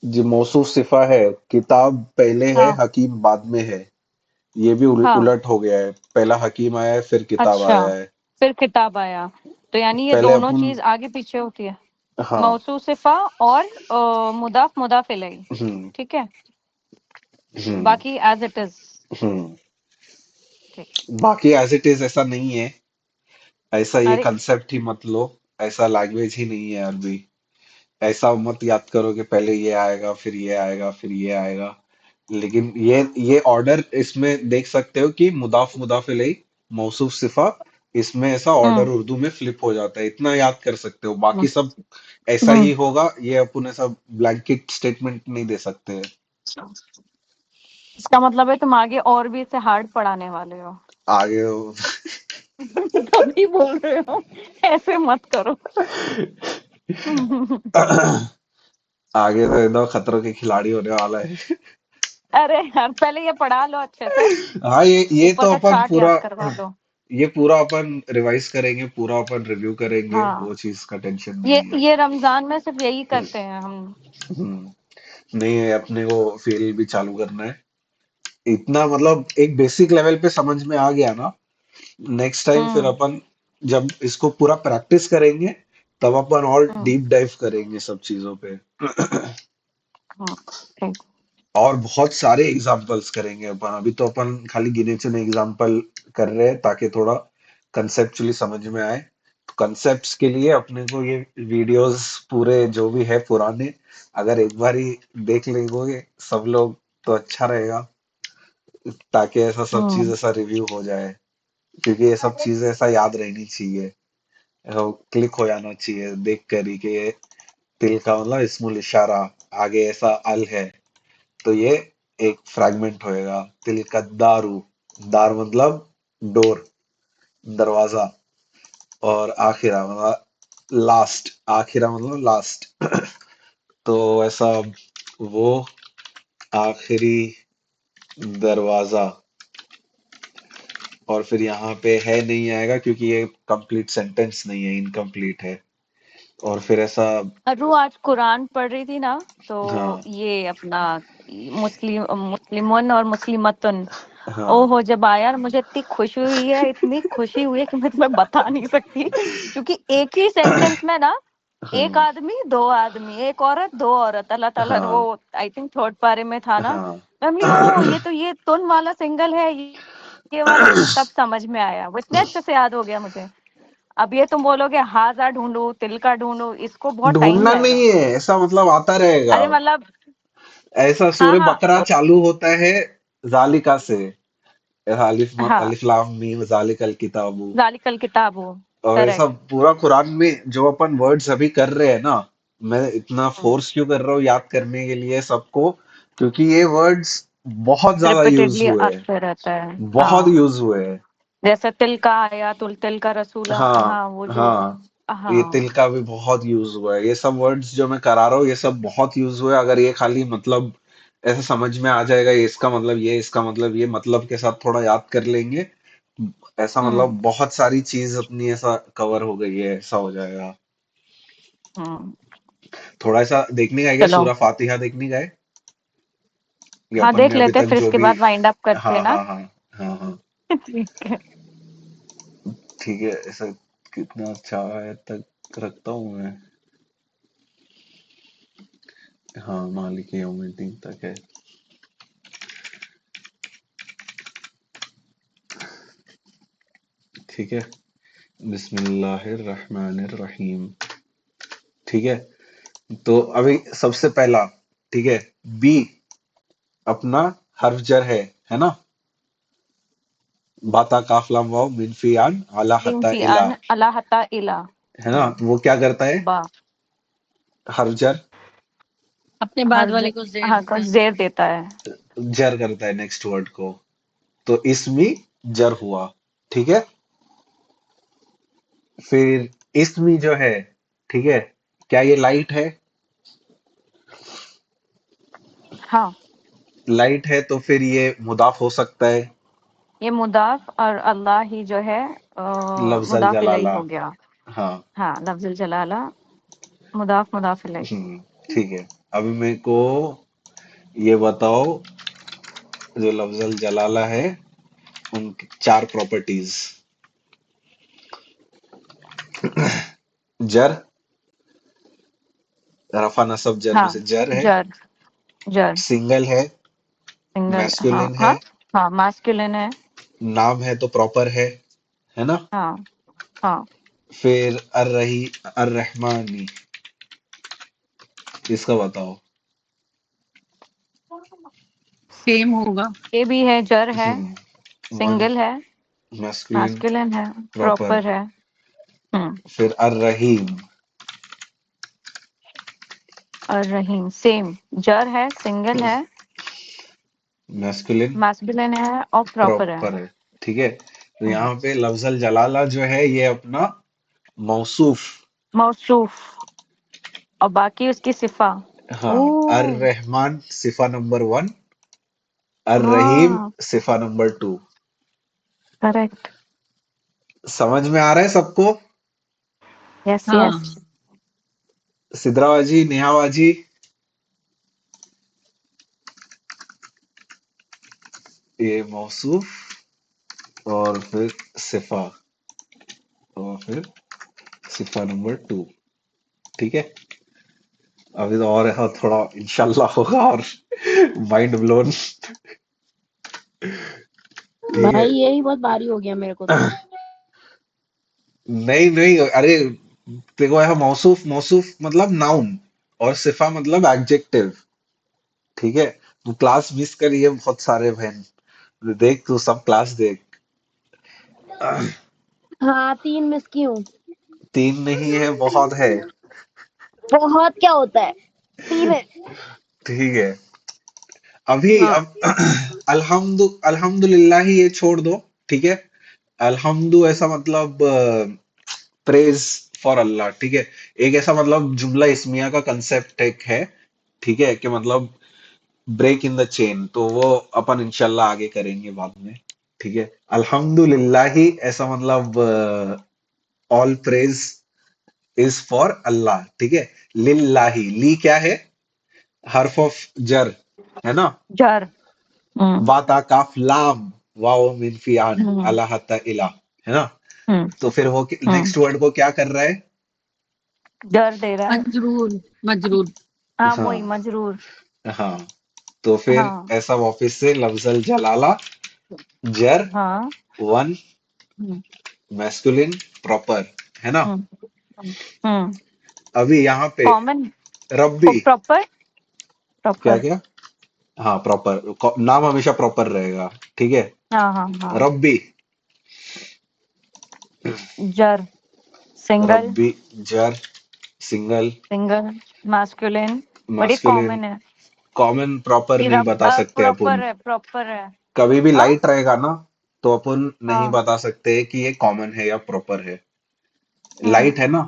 जो मौसूफ सिफा है, किताब पहले है, हाँ हकीम बाद में है। ये भी हाँ। उलट हो गया है, पहला हकीम आया है फिर किताब अच्छा, आया है। फिर किताब आया, तो यानी ये पहले दोनों अपन। चीज आगे पीछे होती है। हाँ। मौसू सिफा और मुदाफ मुदाफ इलैही। हम्म। ठीक है। हम्म। बाकी एज इट इज। हम्म। ठीक। बाकी एज इट इज ऐसा नहीं है। ऐसा ये अरे कंसेप्ट ही मत लो। ऐसा लैंग्वेज ही नहीं है अरबी। ऐसा मत याद करो कि पहले ये आएगा फिर ये आएगा फिर ये आएगा। लेकिन ये ऑर्डर इसमें देख सकते हो कि मुदाफ मुदाफ इलैही, मौसूफ सिफा, इसमें ऐसा ऑर्डर हम्म उर्दू में फ्लिप हो जाता है, इतना याद कर सकते हो, बाकी हम्म सब ऐसा हम्म। ही होगा। ये अपन ऐसा ब्लैंकेट स्टेटमेंट नहीं दे सकते। इसका मतलब है तुम आगे और भी इसे हार्ड पढ़ाने वाले हो। आगे तभी बोल रहे हो, ऐसे मत करो। आगे तो एकदम खतरों के खिलाड़ी होने वाला है। अरे यार, पहले ये पढ़ा लो अच्छे से, हाँ, ये ऊपर तो का अपन चार्ट पूरा, याद करवा लो। ये पूरा अपन रिवाइज करेंगे, पूरा अपन रिव्यू करेंगे, हाँ, वो चीज का टेंशन ये नहीं है। ये रमजान में सिर्फ यही करते हैं हम। नहीं है, अपने को फील भी चालू करना है। इतना मतलब एक बेसिक लेवल पे समझ में आ गया ना, नेक्स्ट टाइम फिर हम्म अपन जब इसको पूरा प्रैक्टिस करेंगे, तब अपन और हम्म डीप डाइव करेंगे सब चीजों पे। हम्म। ठीक। और बहुत सारे एग्जाम्पल्स करेंगे अपन। अभी तो अपन खाली गिने चुने एग्जाम्पल कर रहे हैं ताकि थोड़ा कंसेप्चुअली समझ में आए। कंसेप्ट्स के लिए अपने को ये वीडियोस पूरे जो भी है पुराने, अगर एक बार ही देख लेंगे सब लोग तो अच्छा रहेगा, ताकि ऐसा सब चीज हम्म। ऐसा रिव्यू हो जाए। क्योंकि ये सब चीजें ऐसा याद रहनी चाहिए, क्लिक हो जाना चाहिए देख कर ही कि ये तिल का मतलब इस्मुल इशारा, आगे ऐसा अल है तो ये एक फ्रैगमेंट होएगा। तिल का दारू, दार मतलब डोर, दरवाजा, और आखिरा मतलब लास्ट, आखिरा मतलब लास्ट। तो ऐसा वो आखिरी दरवाजा, और फिर यहाँ पे है नहीं आएगा क्योंकि ये कंप्लीट सेंटेंस नहीं है, इनकम्प्लीट है। और फिर ऐसा, अरु आज कुरान पढ़ रही थी ना, तो हाँ ये अपना मुस्लिमन और मुस्लिमतन, हाँ ओहो जब आया ना, मुझे इतनी खुशी हुई है, इतनी खुशी हुई है कि मैं तुम्हें बता नहीं सकती। क्योंकि एक ही सेंटेंस में ना, एक हाँ आदमी दो आदमी, एक औरत दो औरत, अल्लाह ताला वो हाँ आई थिंक थर्ड पारे में था ना। हाँ मैं बोली ओ ये तो ये तुन वाला सिंगल है, ये वाला, तब समझ में आया, वो इतने अच्छे से याद हो गया मुझे। अब ये तुम बोलोगे हाजा ढूंढू तिल का ढूंढू, इसको बहुत टाइम ढूंढना जाएगा। नहीं है, ऐसा मतलब आता रहेगा। अरे मतलब, ऐसा हाँ सूर्य हाँ बकरा चालू होता है जालिका से, हाँ, अलिफ लाम मीम जालिकल किताबु। जालिकल किताब हो। और ऐसा करेक्ट। पूरा कुरान में जो अपन वर्ड्स अभी कर रहे हैं ना, मैं इतना फोर्स क्यों कर रहा हूँ याद करने के लिए सबको, क्योंकि ये वर्ड्स बहुत ज्यादा यूज रिपीटेडली हुए हैं, आते रहता है। बहुत हाँ, यूज हुए हैं। जैसे तिल का आया, तिल का रसूला, हाँ हाँ वो जो, हाँ, ये तिल हाँ। का भी बहुत यूज हुआ है। ये सब वर्ड्स जो मैं करा रहा हूँ ये सब बहुत यूज हुआ है। अगर ये खाली मतलब ऐसा समझ में आ जाएगा, ये इसका मतलब ये, इसका मतलब ये, मतलब के साथ थोड़ा याद कर लेंगे, ऐसा हम्म मतलब बहुत सारी चीज अपनी ऐसा कवर हो गई है, ऐसा हो जाएगा। हम्म। थोड़ा सा देखने का है क्या, चलो, सूरा फातिहा देखने का है, ये हाँ अपन देख ने अभी लेते हैं, तक फिर जो इसके भी। बाद वाइंड अप करते हाँ हैं ना। हाँ हाँ हाँ हाँ, ठीक है। ठीक है। ऐसा कितना अच्छा आयत तक रखता हूँ मैं। हाँ, मालिक यौमिद्दीन तक है। ठीक है, बिस्मिल्लाहिर्रहमानिर्रहीम। ठीक है, तो अभी सबसे पहला, ठीक है, बी अपना हर्फ जर है ना, बाता काफ लाम वाव मिन फी आन अला तीन हत्ता फी इला, अन अला हता इला। है ना, वो क्या करता है, बा, हर्फ जर, अपने हर बाद वाले को जेर हाँ देता को है। जेर देता है। जर करता है नेक्स्ट वर्ड को, तो इसमी जर हुआ। ठीक है, फिर इसमी जो है, ठीक है, क्या ये लाइट है, हाँ, लाइट है तो फिर ये मुदाफ हो सकता है, ये मुदाफ और अल्लाह ही जो है लफ्जल मुदाफ इलैही जलाला। हो गया। हाँ, हाँ, लफ्जुल जलाला, मुदाफ इलैही। ठीक है। अभी मेरे को ये बताओ, जो लफ्जल जलाला है उनकी चार प्रॉपर्टीज। जर, रफा नसब जर में हाँ, से जर है, जर, जर, सिंगल है, सिंगल, हाँ मैस्कुलिन है, हाँ, हाँ मास्कुलिन है। नाम है तो प्रॉपर है ना। हाँ हाँ, फिर अर रही, अर रहमानी, इसका बताओ। सेम होगा। ये भी है, जर है, वन, सिंगल है, मैस्कुलिन, मास्कुलिन है, प्रॉपर। प्रॉपर है। हम्म। फिर अर रहीम, और रहीम सेम, जर है, सिंगल है, मैस्कुलिन, मास्कुलिन है और प्रॉपर है। प्रॉपर है। ठीक है, तो हम्म। यहाँ पे लफ्जल जलाला जो है ये अपना मौसूफ। मौसूफ, और बाकी उसकी सिफा। हाँ, अर ओ, रहमान सिफा नंबर वन, अर रहीम हाँ, सिफा नंबर टू। करेक्ट। समझ में आ रहा है सबको, यस हाँ, यस। सिद्रावाजी, नेहावाजी। ये मौसूफ, और फिर सिफा, और फिर सिफा नंबर टू। ठीक है, अभी तो और है थोड़ा, इंशाल्लाह होगा और माइंड ब्लोन। ठीक है। भाई यही बहुत भारी हो गया मेरे को तो। नहीं नहीं, अरे देखो यह मौसूफ, मौसूफ मतलब नाउन और सिफा मतलब एडजेक्टिव। ठीक है। तू क्लास मिस करी है बहुत सारे बहन, देख तू सब क्लास देख। हाँ 3 मिस की हूँ। 3 नहीं है, बहुत है। बहुत क्या होता है, 3 है। ठीक है। अभी हाँ। अब अल्हम्दुलिल्लाह ही ये छोड़ दो। ठीक है। अल्हम्दु ऐसा मतलब प्रेज फॉर अल्लाह। ठीक है। एक ऐसा मतलब जुमला इस्मिया का कंसेप्ट एक है। ठीक है, कि मतलब ब्रेक इन द चेन, तो वो अपन इंशाल्लाह आगे करेंगे बाद में। ठीक है। अल्हम्दुलिल्लाह ही ऐसा मतलब ऑल प्रेज इज फॉर अल्लाह। ठीक है। लिल्लाही, ली क्या है? हर्फ ऑफ जर है ना। जर। हम्म बाता काफ लाम वाओ मिन फियान हम्म अल्लाह ता इला, है ना। हम्म तो फिर वो हम्म नेक्स्ट वर्ड को क्या कर रहा है? जर दे रहा है। मजरूर, मजरूर। हाँ वही हाँ मजरूर। हाँ। तो फिर हाँ ऐसा वापिस से लफ्जल जलाला, जर, हाँ। वन, हम्म मैस्कुलिन, प्रॉपर, है ना। हम्म हम्म अभी यहाँ पे कॉमन। रब्बी, प्रॉपर। क्या प्रॉपर। क्या? हाँ प्रॉपर, नाम हमेशा प्रॉपर रहेगा। ठीक है। हाँ हाँ हाँ। रब्बी, जर। सिंगल। रब्बी, जर, सिंगल, सिंगल। मास्कुलिन। बड़ी मास्कुलिन। कॉमन है। कॉमन प्रॉपर नहीं फिर बता अब सकते अपन। प्रॉपर है, प्रॉपर है। कभी भी हाँ लाइट रहेगा ना, तो अपन नहीं हाँ। बता सकते कि ये कॉमन है या प्रॉपर है। हम्म लाइट है ना।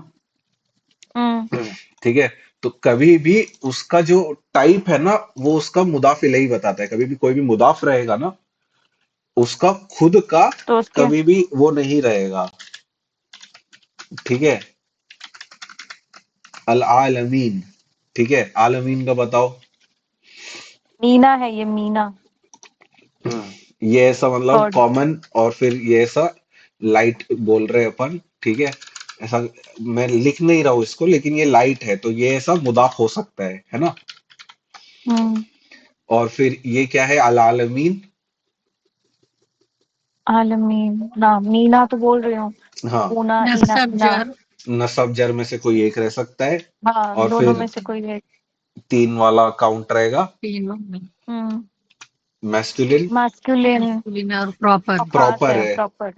हम्म ठीक है। तो कभी भी उसका जो टाइप है ना, वो उसका मुदाफ इलैही बताता है। कभी भी कोई भी मुदाफ रहेगा ना, उसका खुद का तो उसके कभी भी वो नहीं रहेगा। ठीक है। अल आलमीन। ठीक है, आलमीन का बताओ। मीना है, ये मीना। ये ऐसा मतलब गॉड। कॉमन, और फिर ये ऐसा लाइट बोल रहे हैं अपन। ठीक है। ऐसा मैं लिख नहीं रहा हूँ इसको, लेकिन ये लाइट है तो ये ऐसा मुदाफ हो सकता है ना। हम्म और फिर ये क्या है? अल आलमीन। आलमीन ना, मीना तो बोल रही हूँ। हाँ। ऊना ईना नसब ना। जर। नसब जर में से कोई एक रह सकता है। हाँ और दोनों फिर में से कोई एक। 3 वाला काउंट रहेगा। तीनों हम्म मैस्कुलिन, मास्कुलिन। मैस्कुलिन और प्रॉपर। पास प्रॉपर है है। प्रॉपर।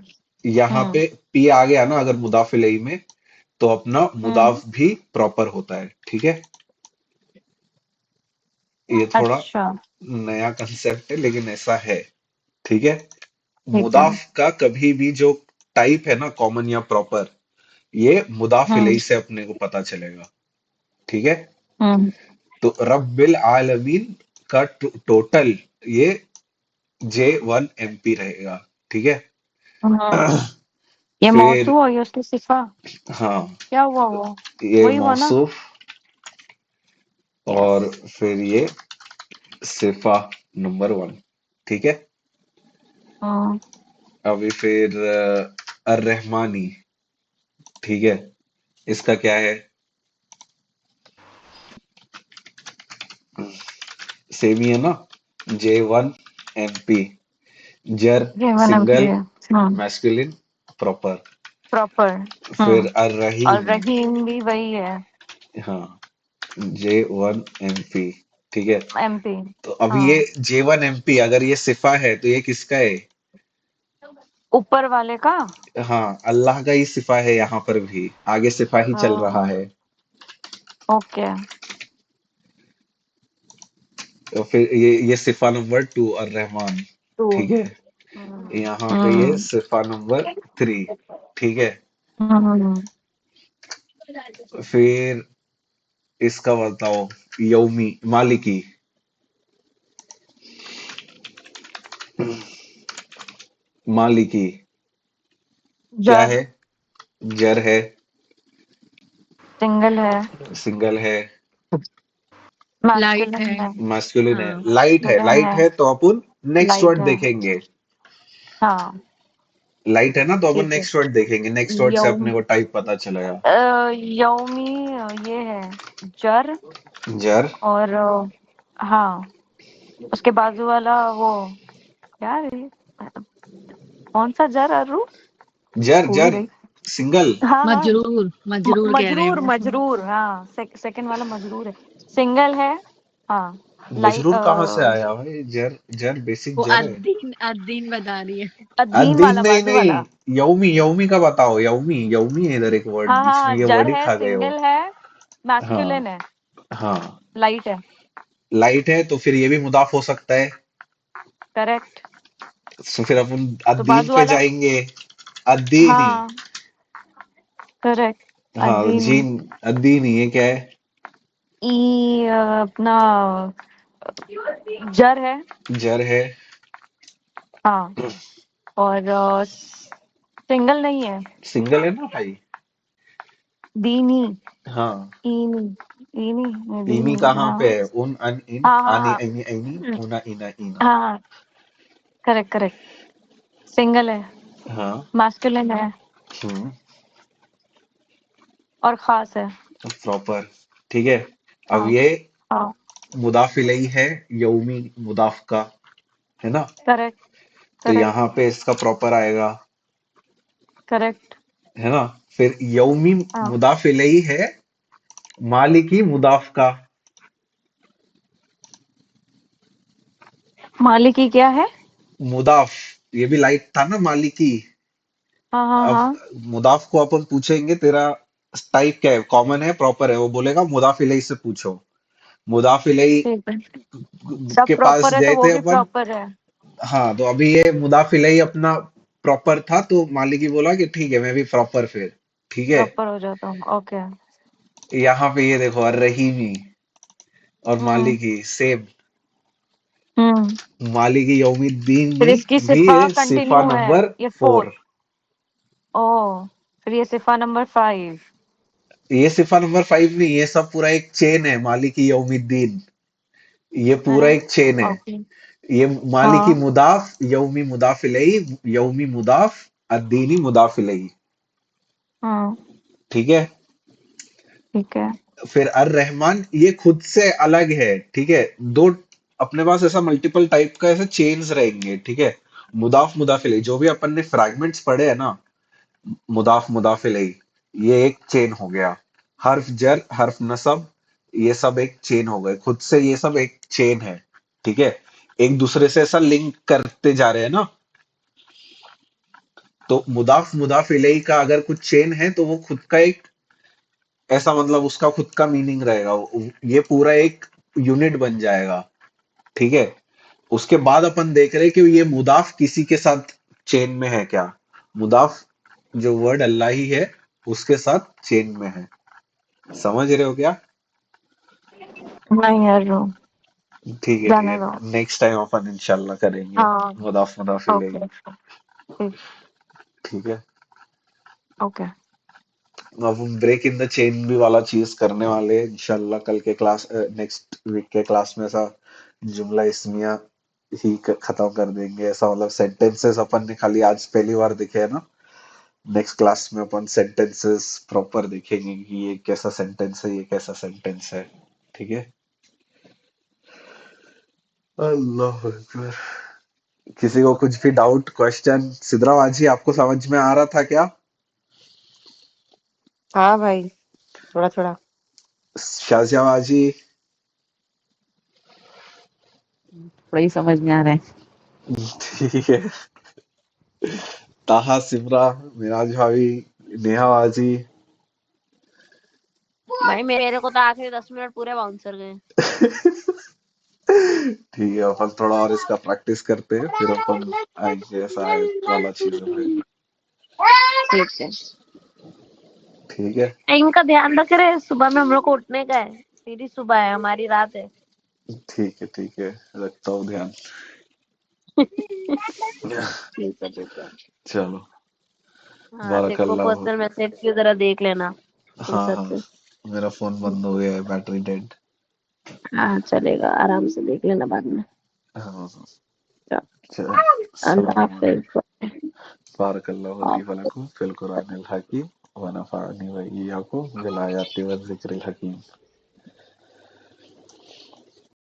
यहाँ हम्म पे पी आ गया ना अगर मुदाफ इलैही में, तो अपना हम्म मुदाफ भी प्रॉपर होता है। ठीक है। ये थोड़ा अच्छा। नया कंसेप्ट है, लेकिन ऐसा है। ठीक है। ठीक है। मुदाफ का कभी भी जो टाइप है ना, कॉमन या प्रॉपर, ये मुदाफ हम्म इलैही से अपने को पता चलेगा। ठीक है। हम्म तो रब्बिल आलमीन का टोटल ये J1 MP रहेगा। ठीक है। हम्म। ये फिर मौसू और ये उसकी सिफा। हाँ, क्या हुआ वो? ये वही हुआ ना। मौसूफ, यस। और फिर ये सिफा नंबर 1। ठीक है। हम्म अभी फिर अर्रहमानी। ठीक है। इसका क्या है? सेम ही है ना। J1 MP, जर, ये वन एमपी सिंगल, है। Masculine, proper. प्रॉपर। फिर और अर्रहीम। रहीम भी वही है। हाँ, J1 MP। ठीक है। एमपी। तो अभी ये हाँ J1 MP अगर ये सिफा है तो ये किसका है? ऊपर वाले का। हाँ, अल्लाह का ही सिफा है यहाँ पर भी, आगे सिफा ही चल रहा हाँ है। ओके। तो फिर ये सिफा नंबर 2 और रहमान। टू। ठीक है। हम्म यहाँ पे ये हम्म सिफा नंबर 3। ठीक है। हम्म फिर इसका बताओ, यौमी, मालिकी। मालिकी क्या जर। है? जर है, सिंगल है। सिंगल है, लाइट मैस्कुलिन है। है। मैस्कुलिन है, हाँ। लाइट है। मैस्कुलिन लाइट है। है तो अपन नेक्स्ट लाइट वर्ड है। देखेंगे। हाँ लाइट है ना, तो अपन ठीक है। नेक्स्ट वर्ड देखेंगे, नेक्स्ट वर्ड से अपने यौम को टाइप पता चलेगा। यौमी ये है जर। जर, और हाँ उसके बाजू वाला वो क्या है कौन सा जर अरू जर भूल जर गई। सिंगल। हाँ हाँ मजरूर मजरूर कह रहे हैं मजरूर वो। मजरूर हाँ सेकंड वाला मजरूर है। सिंगल है। हाँ लाइट मजरूर कहाँ से आया भाई? जर जर बेसिक वो जर है। अद्दीन अद्दीन बता रही है। अधीन अदीन वाला नहीं बाजू नहीं, वाला। यौमी यौमी का बताओ, यौमी यौमी है इधर एक वर्ड, हाँ बीच में हाँ ये जर वर्ड ही है खा गए हो। सिंगल है हाँ मैस्कुलिन है हाँ, लाइट है। लाइट है तो फिर ये भी मुदाफ हो सकता है। करेक्ट। तो फिर अपन तो अदीन बाजू पे वाला जाएंगे, अदीनी। हाँ करेक्ट। हाँ अधीनी जीन, अदीनी ये क्या है? अपना जर है। जर है। हाँ और सिंगल नहीं है। सिंगल है ना भाई। दीनी हाँ, ईनी ईनी नहीं, इनी दीनी कहाँ पे हाँ है? उन अन इन हाँ आनी हाँ अनी अनी हाँ उना इना इना। हाँ करेक्ट करेक्ट। सिंगल है हाँ। मैस्कुलिन है और खास है। प्रॉपर। ठीक है। अब हाँ ये हाँ मुदाफ इलैही है, यौमी मुदाफ का, है ना? करेक्ट तो करेक्ट यहाँ पे इसका प्रॉपर आएगा, करेक्ट। है ना? फिर यौमी हाँ मुदाफ इलैही है, मालिकी मुदाफ का। मालिकी क्या है। मुदाफ, ये भी लाइट था ना मालिकी। हाँ हाँ अब हाँ मुदाफ को अपन पूछेंगे तेरा टाइप क्या है, कॉमन है प्रॉपर है, वो बोलेगा मुदाफ इलैही से पूछो। मुदाफ इलैही ठीक है। सब के पास प्रॉपर है तो गए वो थे भी अपन। प्रॉपर है। हाँ, तो अभी ये मुदाफ इलैही अपना प्रॉपर था, तो मालिकी बोला कि ठीक है मैं भी प्रॉपर फिर। ठीक है। प्रॉपर हो जाता हूँ ओके। यहाँ पे ये देखो, अर्रहीमी और हम्म मालिकी सेम। हम्म। मालिकी यौमिद्दीन फिर में इसकी भी सिफा सिफा कंटिन्यू है नंबर ये 4। 4। ओ फिर ये सिफा नंबर 5। ये सिफा नंबर 5 नहीं, ये सब पूरा एक चेन है, मालिकी यौमिद्दीन। ये पूरा अरे एक चेन है। ओके। ये मालिकी हाँ मुदाफ, यौमी मुदाफ इलैही, यौमी मुदाफ, अद्दीनी मुदाफ इलैही। हाँ ठीक है। ठीक है। फिर अर रहमान ये खुद से अलग है। ठीक है। दो अपने पास ऐसा मल्टीपल टाइप का ऐसे चेन्स रहेंगे। ठीक है। मुदाफ मुदाफ इलैही जो भी अपन ने फ्रैगमेंट्स पढ़े हैं ना, मुदाफ मुदाफ इलैही, ये एक चेन हो गया। हर्फ जर, हर्फ नसब, ये सब एक चेन हो गए खुद से, ये सब एक चेन है। ठीक है। एक दूसरे से ऐसा लिंक करते जा रहे हैं ना। तो मुदाफ मुदाफ इलैही का अगर कुछ चेन है तो वो खुद का एक ऐसा, मतलब उसका खुद का मीनिंग रहेगा, ये पूरा एक यूनिट बन जाएगा। ठीक है। उसके बाद अपन देख रहे हैं कि ये मुदाफ किसी के साथ चेन में है क्या। मुदाफ जो वर्ड अल्लाह ही है उसके साथ चेन में है। समझ रहे हो क्या? नहीं यार रो ठीक है, ठीक जाने दो। है, नेक्स्ट टाइम अपन इंशाल्लाह करेंगे हाँ मुदाफ मुदाफ ओके इलैही। ठीक। ठीक है। ओके अब हम ब्रेक इन द चेन भी वाला चीज करने वाले हैं इंशाल्लाह, कल के क्लास, नेक्स्ट वीक के क्लास में ऐसा जुमला इस्मिया ही खत्म कर देंगे, ऐसा मतलब सेंटेंसेस अपन ने खाली आज पहली बार देखे है ना। नेक्स्ट क्लास में अपन सेंटेंसेस प्रॉपर देखेंगे कि ये कैसा सेंटेंस है, ये कैसा सेंटेंस है। ठीक है। अल्लाह अकबर। किसी को कुछ भी डाउट क्वेश्चन, सिद्रा बाजी आपको समझ में आ रहा था क्या? हाँ भाई, थोड़ा थोड़ा। शाजिया बाजी? थोड़ा ही समझ में आ रहा है। ठीक है। ताहा, सिमरा, मिराज भाभी, नेहा बाजी? भाई मेरे को तो आखिरी 10 मिनट पूरे बाउंसर गए। ठीक है, अपन थोड़ा और इसका प्रैक्टिस करते हैं, फिर अपन आएंगे ऐसा है वाला चीजों पे। ठीक है। ठीक है। इनका ध्यान रख रहे, सुबह में हम लोग को उठने का है, तेरी सुबह है हमारी रात है। ठीक है, ठीक है, रखता हूँ ध्यान। ठीक है ठीक है। चलो, हाँ देखो बारकल्लाह। पर्सनल मैसेज की जरा देख लेना हाँ फुर्सत हाँ, से। मेरा फोन बंद हो गया है, बैटरी डेड। हाँ चलेगा, आराम से देख लेना बाद में। हाँ हाँ, चलो, चलो, अल्लाह अस्सलाम वालेकुम। हाफिज। बारकल्लाहु ली वलकुम फिल कुरानिल हकीम व नफअनी व इय्याकुम बिल आयाति व ज़िक्रिल हकीम।